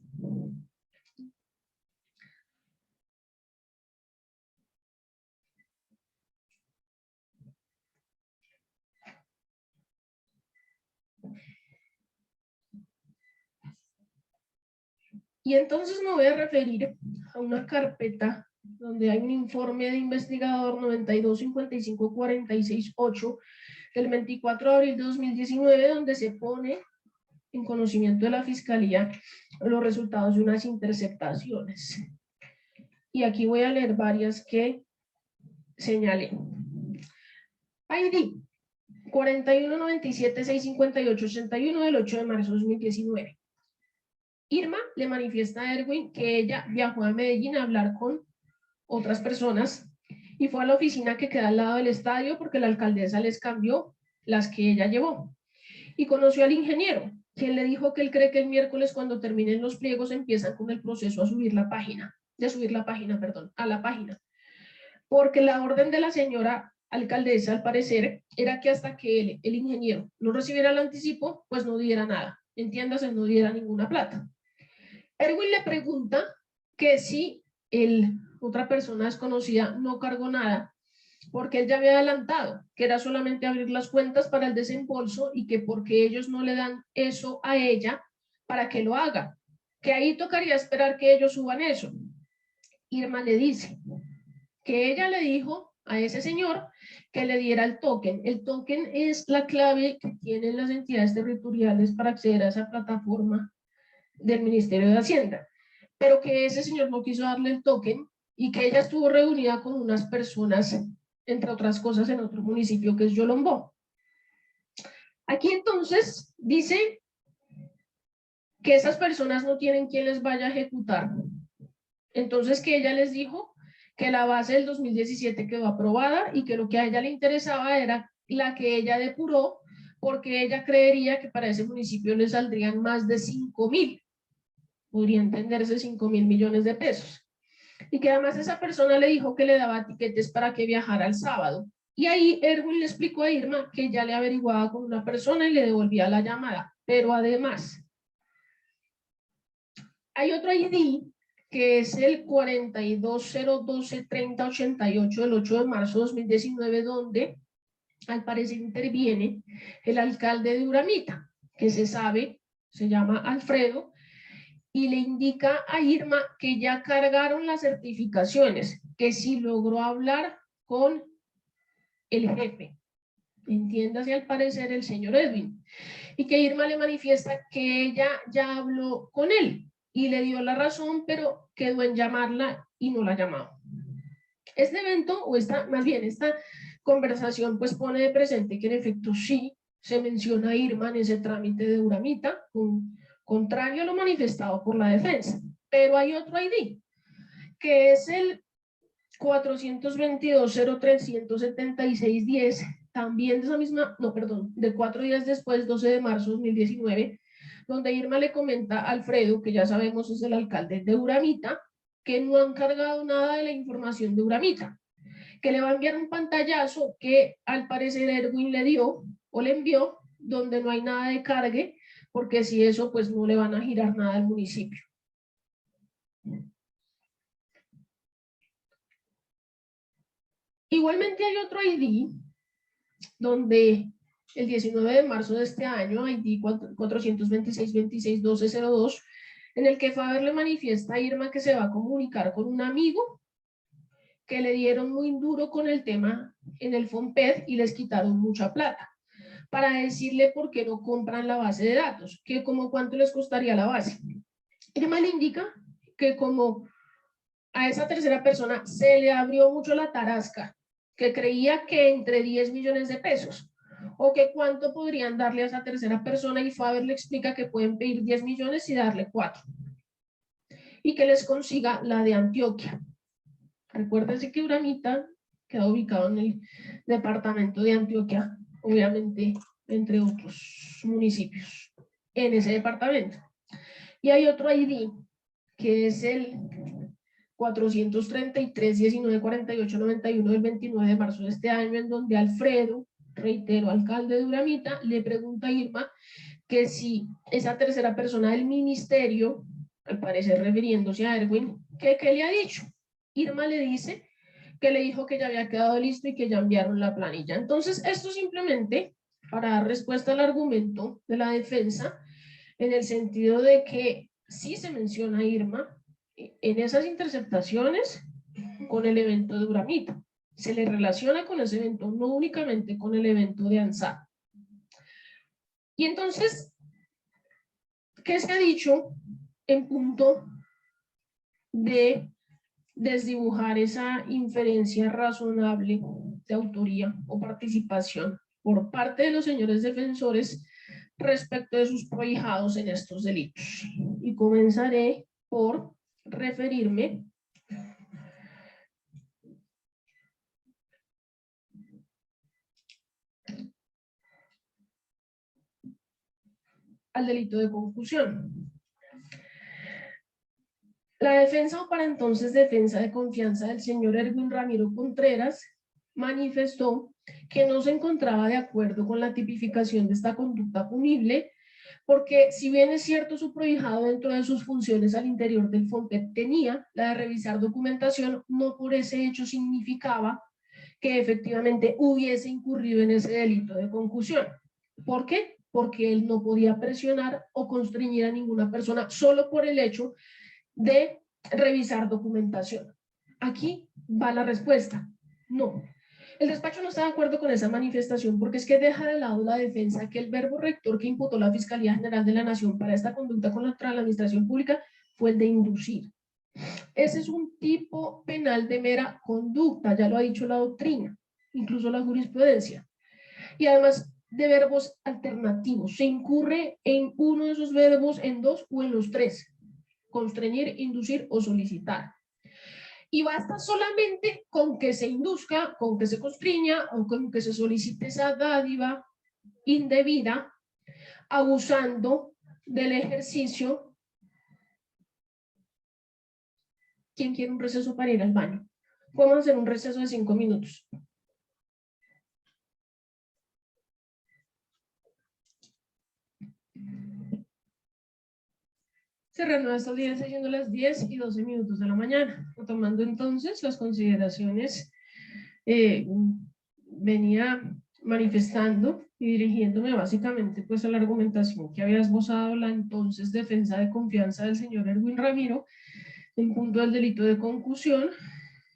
Y entonces me voy a referir a una carpeta donde hay un informe de investigador 925546-8 del 24 de abril de 2019, donde se pone en conocimiento de la Fiscalía los resultados de unas interceptaciones. Y aquí voy a leer varias que señalé. ID 4197-658-81 del 8 de marzo de 2019. Irma le manifiesta a Erwin que ella viajó a Medellín a hablar con otras personas y fue a la oficina que queda al lado del estadio porque la alcaldesa les cambió las que ella llevó. Y conoció al ingeniero, quien le dijo que él cree que el miércoles cuando terminen los pliegos empiezan con el proceso a subir la página, a la página. Porque la orden de la señora alcaldesa, al parecer, era que hasta que el ingeniero no recibiera el anticipo, pues no diera nada. Entiéndase, no diera ninguna plata. Erwin le pregunta que si otra persona desconocida no cargó nada, porque él ya había adelantado que era solamente abrir las cuentas para el desembolso y que porque ellos no le dan eso a ella para que lo haga, que ahí tocaría esperar que ellos suban eso. Irma le dice que ella le dijo a ese señor que le diera el token. El token es la clave que tienen las entidades territoriales para acceder a esa plataforma del Ministerio de Hacienda, pero que ese señor no quiso darle el token y que ella estuvo reunida con unas personas, entre otras cosas, en otro municipio que es Yolombó. Aquí entonces dice que esas personas no tienen quien les vaya a ejecutar. Entonces que ella les dijo que la base del 2017 quedó aprobada y que lo que a ella le interesaba era la que ella depuró, porque ella creería que para ese municipio le saldrían más de 5.000, podría entenderse 5.000 millones de pesos. Y que además esa persona le dijo que le daba tiquetes para que viajara el sábado. Y ahí Erwin le explicó a Irma que ya le averiguaba con una persona y le devolvía la llamada. Pero además, hay otro ID que es el 42012308 del 8 de marzo de 2019, donde al parecer interviene el alcalde de Uramita, que se llama Alfredo, y le indica a Irma que ya cargaron las certificaciones, que si logró hablar con el jefe, entiéndase al parecer el señor Edwin, y que Irma le manifiesta que ella ya habló con él y le dio la razón, pero quedó en llamarla y no la ha llamado. Este evento, esta conversación, pues pone de presente que en efecto sí se menciona a Irma en ese trámite de Uramita, contrario a lo manifestado por la defensa. Pero hay otro ID, que es el 422-03-176-10, también de esa misma, de 4 días después, 12 de marzo de 2019, donde Irma le comenta a Alfredo, que ya sabemos es el alcalde de Uramita, que no han cargado nada de la información de Uramita, que le va a enviar un pantallazo que al parecer Erwin le dio o le envió, donde no hay nada de cargue, porque si eso, pues no le van a girar nada al municipio. Igualmente hay otro ID, donde el 19 de marzo de este año, ID 426-26-1202, en el que Faber le manifiesta a Irma que se va a comunicar con un amigo que le dieron muy duro con el tema en el FOMPED y les quitaron mucha plata, para decirle por qué no compran la base de datos, que como cuánto les costaría la base. Irma le indica que como a esa tercera persona se le abrió mucho la tarasca, que creía que entre 10 millones de pesos, o que cuánto podrían darle a esa tercera persona, y Faber le explica que pueden pedir 10 millones y darle 4, y que les consiga la de Antioquia. Recuérdense que Uramita queda ubicado en el departamento de Antioquia, obviamente entre otros municipios, en ese departamento. Y hay otro ID, que es el 433-1948-91 del 29 de marzo de este año, en donde Alfredo, reitero, alcalde de Uramita, le pregunta a Irma que si esa tercera persona del ministerio, al parecer refiriéndose a Erwin, ¿qué le ha dicho? Irma le dice que le dijo que ya había quedado listo y que ya enviaron la planilla. Entonces, esto simplemente para dar respuesta al argumento de la defensa, en el sentido de que sí se menciona a Irma en esas interceptaciones con el evento de Uramita. Se le relaciona con ese evento, no únicamente con el evento de ANSA. Y entonces, ¿qué se ha dicho en punto de desdibujar esa inferencia razonable de autoría o participación por parte de los señores defensores respecto de sus prohijados en estos delitos? Y comenzaré por referirme al delito de confusión. La defensa, o para entonces defensa de confianza del señor Erwin Ramiro Contreras, manifestó que no se encontraba de acuerdo con la tipificación de esta conducta punible, porque si bien es cierto su prohijado dentro de sus funciones al interior del FOMPED tenía la de revisar documentación, no por ese hecho significaba que efectivamente hubiese incurrido en ese delito de concusión. ¿Por qué? Porque él no podía presionar o constreñir a ninguna persona solo por el hecho de revisar documentación. Aquí va la respuesta: no. El despacho no está de acuerdo con esa manifestación, porque es que deja de lado la defensa que el verbo rector que imputó la Fiscalía General de la Nación para esta conducta contra la administración pública fue el de inducir. Ese es un tipo penal de mera conducta, ya lo ha dicho la doctrina, incluso la jurisprudencia. Y además de verbos alternativos, se incurre en uno de esos verbos, en dos o en los tres: constreñir, inducir o solicitar. Y basta solamente con que se induzca, con que se constriña o con que se solicite esa dádiva indebida, abusando del ejercicio. ¿Quién quiere un receso para ir al baño? Podemos hacer un receso de 5 minutos. Se reanuda esta audiencia siendo las 10:12 de la mañana. Tomando entonces las consideraciones, venía manifestando y dirigiéndome básicamente pues a la argumentación que había esbozado la entonces defensa de confianza del señor Erwin Ramiro en punto del delito de concusión,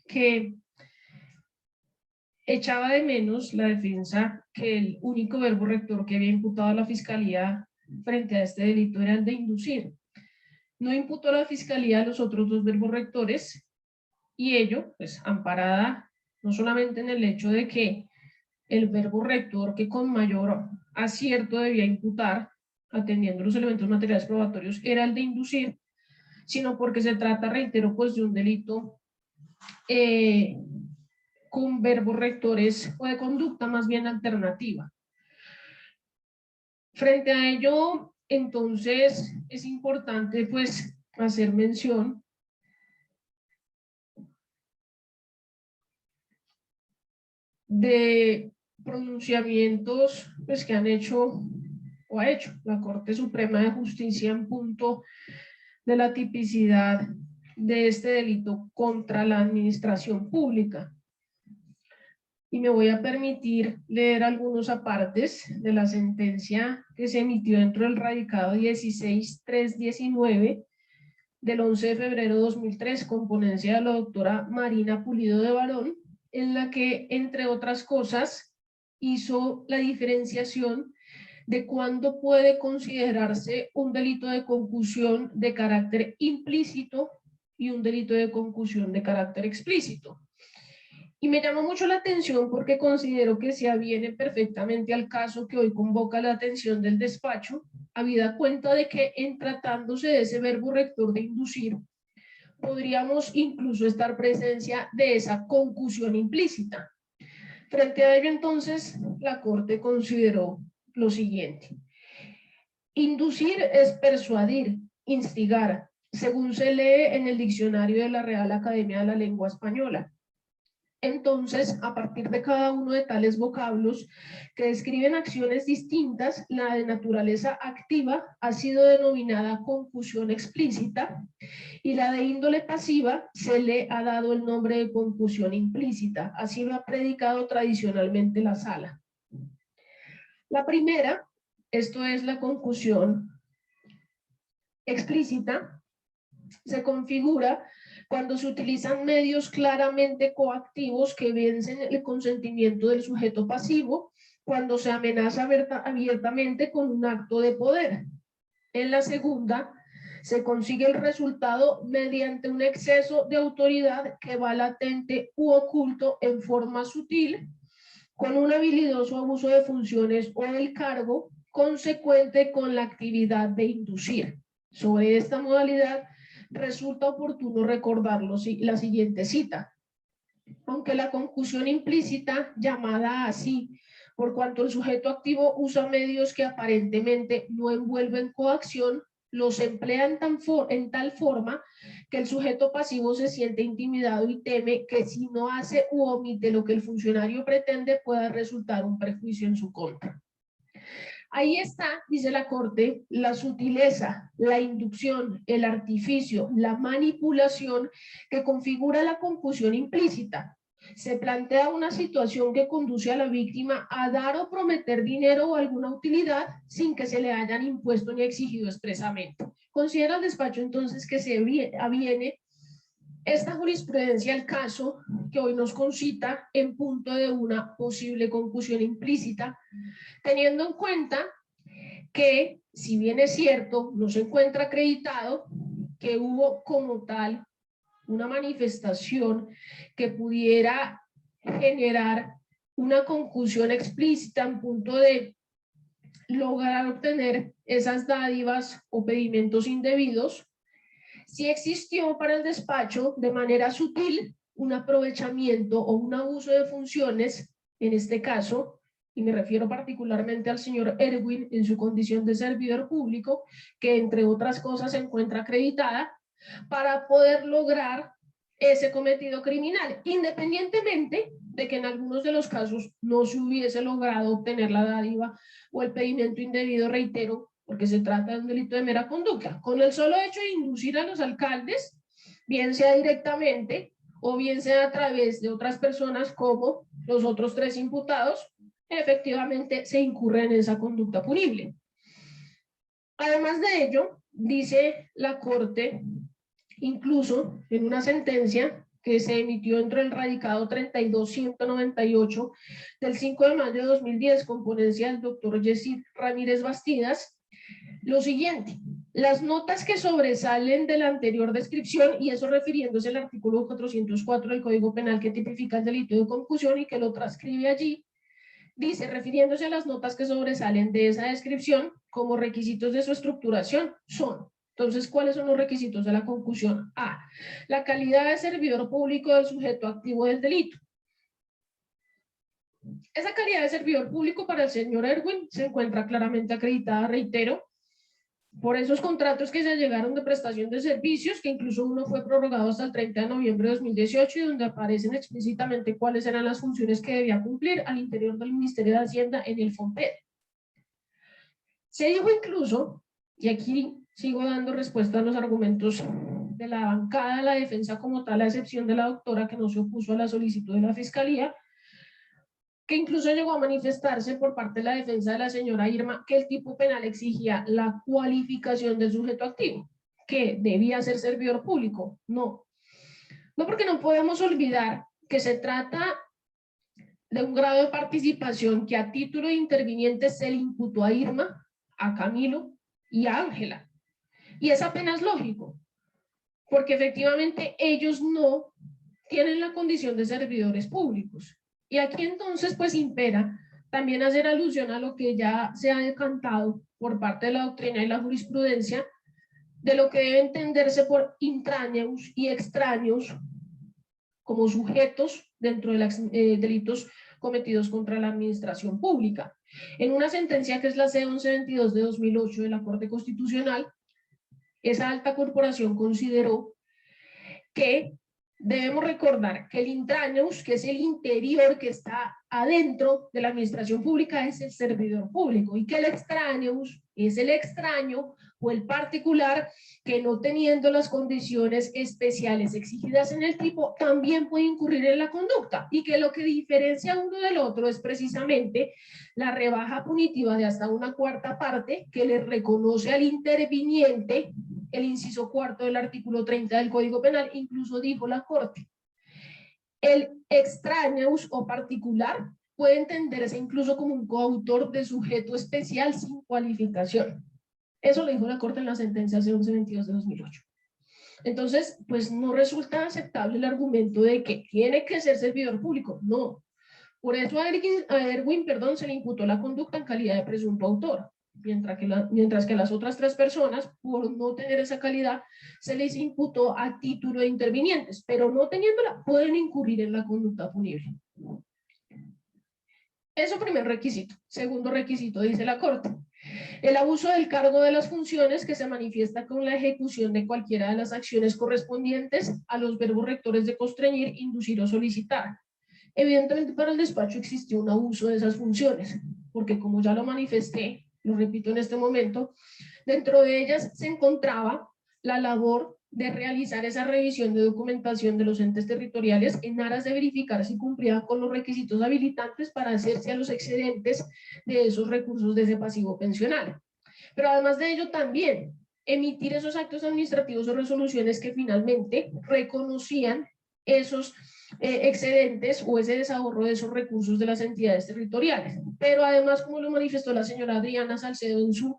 que echaba de menos la defensa que el único verbo rector que había imputado a la Fiscalía frente a este delito era el de inducir. No imputó a la Fiscalía los otros dos verbos rectores, y ello, pues, amparada no solamente en el hecho de que el verbo rector que con mayor acierto debía imputar, atendiendo los elementos materiales probatorios, era el de inducir, sino porque se trata, reitero, pues de un delito con verbos rectores o de conducta más bien alternativa. Frente a ello, entonces, es importante pues hacer mención de pronunciamientos pues, que han hecho o ha hecho la Corte Suprema de Justicia en punto de la tipicidad de este delito contra la administración pública. Y me voy a permitir leer algunos apartes de la sentencia que se emitió dentro del radicado 16.319 del 11 de febrero de 2003, con ponencia de la doctora Marina Pulido de Barón, en la que, entre otras cosas, hizo la diferenciación de cuándo puede considerarse un delito de concusión de carácter implícito y un delito de concusión de carácter explícito. Y me llamó mucho la atención porque considero que se aviene perfectamente al caso que hoy convoca la atención del despacho, habida cuenta de que en tratándose de ese verbo rector de inducir, podríamos incluso estar presencia de esa concusión implícita. Frente a ello, entonces, la Corte consideró lo siguiente. Inducir es persuadir, instigar, según se lee en el diccionario de la Real Academia de la Lengua Española. Entonces, a partir de cada uno de tales vocablos que describen acciones distintas, la de naturaleza activa ha sido denominada concusión explícita y la de índole pasiva se le ha dado el nombre de concusión implícita. Así lo ha predicado tradicionalmente la Sala. La primera, esto es la concusión explícita, se configura cuando se utilizan medios claramente coactivos que vencen el consentimiento del sujeto pasivo, cuando se amenaza abiertamente con un acto de poder. En la segunda, se consigue el resultado mediante un exceso de autoridad que va latente u oculto en forma sutil, con un habilidoso abuso de funciones o del cargo, consecuente con la actividad de inducir. Sobre esta modalidad, resulta oportuno recordar la siguiente cita. Aunque la concusión implícita, llamada así, por cuanto el sujeto activo usa medios que aparentemente no envuelven coacción, los emplea en tal forma que el sujeto pasivo se siente intimidado y teme que si no hace u omite lo que el funcionario pretende pueda resultar un perjuicio en su contra. Ahí está, dice la Corte, la sutileza, la inducción, el artificio, la manipulación que configura la concusión implícita. Se plantea una situación que conduce a la víctima a dar o prometer dinero o alguna utilidad sin que se le hayan impuesto ni exigido expresamente. Considera el despacho entonces que se aviene esta jurisprudencia al caso que hoy nos concita en punto de una posible concusión implícita, teniendo en cuenta que, si bien es cierto, no se encuentra acreditado que hubo como tal una manifestación que pudiera generar una concusión explícita en punto de lograr obtener esas dádivas o pedimentos indebidos, sí existió para el despacho de manera sutil un aprovechamiento o un abuso de funciones, en este caso, y me refiero particularmente al señor Erwin en su condición de servidor público, que entre otras cosas se encuentra acreditada, para poder lograr ese cometido criminal, independientemente de que en algunos de los casos no se hubiese logrado obtener la dádiva o el pedimento indebido, reitero, porque se trata de un delito de mera conducta. Con el solo hecho de inducir a los alcaldes, bien sea directamente o bien sea a través de otras personas como los otros 3 imputados, efectivamente se incurre en esa conducta punible. Además de ello, dice la Corte, incluso en una sentencia que se emitió entre el radicado 32-198 del 5 de mayo de 2010 con ponencia del doctor Yesid Ramírez Bastidas, lo siguiente: las notas que sobresalen de la anterior descripción, y eso refiriéndose al artículo 404 del Código Penal que tipifica el delito de concusión y que lo transcribe allí, dice, refiriéndose a las notas que sobresalen de esa descripción como requisitos de su estructuración son. Entonces, ¿cuáles son los requisitos de la concusión? A, la calidad de servidor público del sujeto activo del delito. Esa calidad de servidor público para el señor Erwin se encuentra claramente acreditada, reitero, por esos contratos que se llegaron de prestación de servicios, que incluso uno fue prorrogado hasta el 30 de noviembre de 2018 y donde aparecen explícitamente cuáles eran las funciones que debía cumplir al interior del Ministerio de Hacienda en el FOMPED. Se dijo incluso, y aquí sigo dando respuesta a los argumentos de la bancada de la defensa como tal, a excepción de la doctora que no se opuso a la solicitud de la Fiscalía, que incluso llegó a manifestarse por parte de la defensa de la señora Irma que el tipo penal exigía la cualificación del sujeto activo. que debía ser servidor público. No. No, porque no podemos olvidar que se trata de un grado de participación que a título de interviniente se le imputó a Irma, a Camilo y a Ángela. Y es apenas lógico, porque efectivamente ellos no tienen la condición de servidores públicos. Y aquí entonces pues impera también hacer alusión a lo que ya se ha decantado por parte de la doctrina y la jurisprudencia, de lo que debe entenderse por intrañeus y extraños como sujetos dentro de los delitos cometidos contra la administración pública. En una sentencia que es la C-1122 de 2008 de la Corte Constitucional, esa alta corporación consideró que debemos recordar que el intrañeus, que es el interior que está adentro de la administración pública, es el servidor público, y que el extrañeus es el extraño o el particular que, no teniendo las condiciones especiales exigidas en el tipo, también puede incurrir en la conducta, y que lo que diferencia uno del otro es precisamente la rebaja punitiva de hasta una cuarta parte que le reconoce al interviniente el inciso cuarto del artículo 30 del Código Penal. Incluso dijo la Corte, el extrañeus o particular puede entenderse incluso como un coautor de sujeto especial sin cualificación. Eso lo dijo la Corte en la sentencia C-1122 de 2008. Entonces, pues no resulta aceptable el argumento de que tiene que ser servidor público. No. Por eso a Erwin, se le imputó la conducta en calidad de presunto autor, mientras que las otras tres personas, por no tener esa calidad, se les imputó a título de intervinientes, pero no teniéndola, pueden incurrir en la conducta punible. Eso primer requisito. Segundo requisito, dice la Corte, el abuso del cargo de las funciones que se manifiesta con la ejecución de cualquiera de las acciones correspondientes a los verbos rectores de constreñir, inducir o solicitar. Evidentemente para el despacho existió un abuso de esas funciones, porque como ya lo manifesté, lo repito en este momento, dentro de ellas se encontraba la labor de realizar esa revisión de documentación de los entes territoriales en aras de verificar si cumplían con los requisitos habilitantes para hacerse a los excedentes de esos recursos de ese pasivo pensional. Pero además de ello también emitir esos actos administrativos o resoluciones que finalmente reconocían esos excedentes o ese desahorro de esos recursos de las entidades territoriales. Pero además, como lo manifestó la señora Adriana Salcedo en su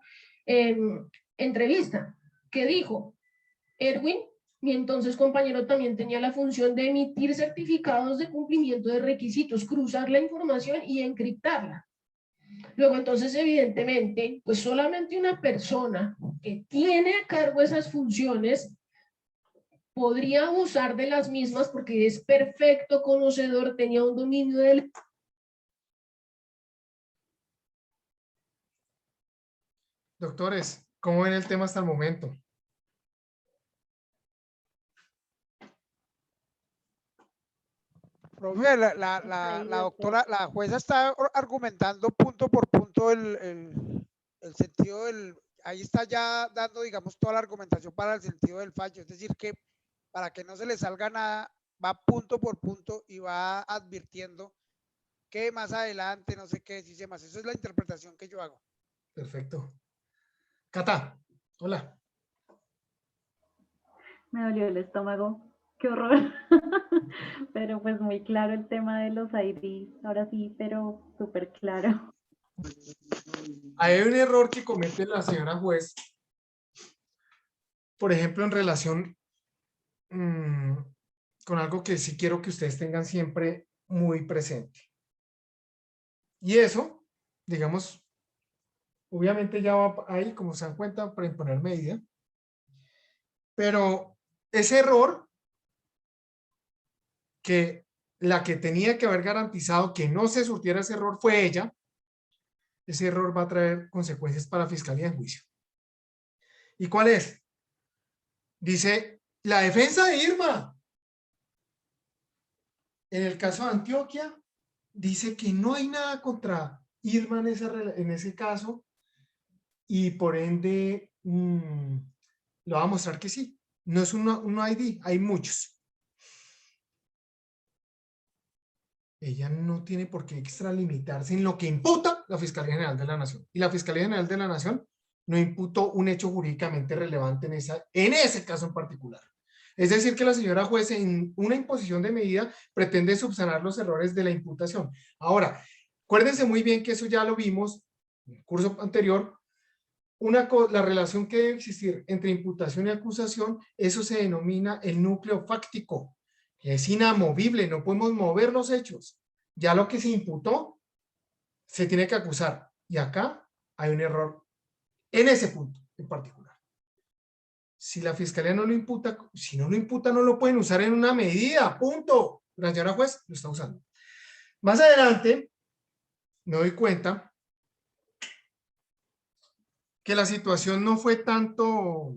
entrevista, que dijo, Erwin, mi entonces compañero, también tenía la función de emitir certificados de cumplimiento de requisitos, cruzar la información y encriptarla. Luego, entonces, evidentemente, pues solamente una persona que tiene a cargo esas funciones podría abusar de las mismas porque es perfecto conocedor, tenía un dominio del... Doctores, ¿cómo ven el tema hasta el momento? Profe, la doctora, la jueza está argumentando punto por punto el sentido del, ahí está ya dando, digamos, toda la argumentación para el sentido del fallo, es decir, que para que no se le salga nada, va punto por punto y va advirtiendo que más adelante, no sé qué, dice más, esa es la interpretación que yo hago. Perfecto. Cata, hola. Me dolió el estómago. Qué horror. Pero pues muy claro el tema de los IDs. Ahora sí, pero súper claro. Hay un error que comete la señora juez, por ejemplo, en relación con algo que sí quiero que ustedes tengan siempre muy presente. Y eso, digamos, obviamente ya va ahí, como se dan cuenta, para imponer medida. Pero ese error, que la que tenía que haber garantizado que no se surtiera ese error fue ella, ese error va a traer consecuencias para la Fiscalía en juicio. ¿Y cuál es? Dice, la defensa de Irma, en el caso de Antioquia, dice que no hay nada contra Irma en ese caso, y por ende lo va a mostrar que sí. No es un ID, hay muchos. Ella no tiene por qué extralimitarse en lo que imputa la Fiscalía General de la Nación. Y la Fiscalía General de la Nación no imputó un hecho jurídicamente relevante en ese caso en particular. Es decir, que la señora juez en una imposición de medida pretende subsanar los errores de la imputación. Ahora, acuérdense muy bien que eso ya lo vimos en el curso anterior. La relación que debe existir entre imputación y acusación, eso se denomina el núcleo fáctico. Es inamovible, no podemos mover los hechos. Ya lo que se imputó, se tiene que acusar. Y acá hay un error en ese punto en particular. Si la fiscalía no lo imputa, si no lo imputa, no lo pueden usar en una medida, punto. La señora juez lo está usando. Más adelante, me doy cuenta que la situación no fue tanto,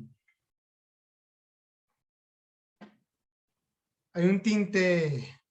hay un tinte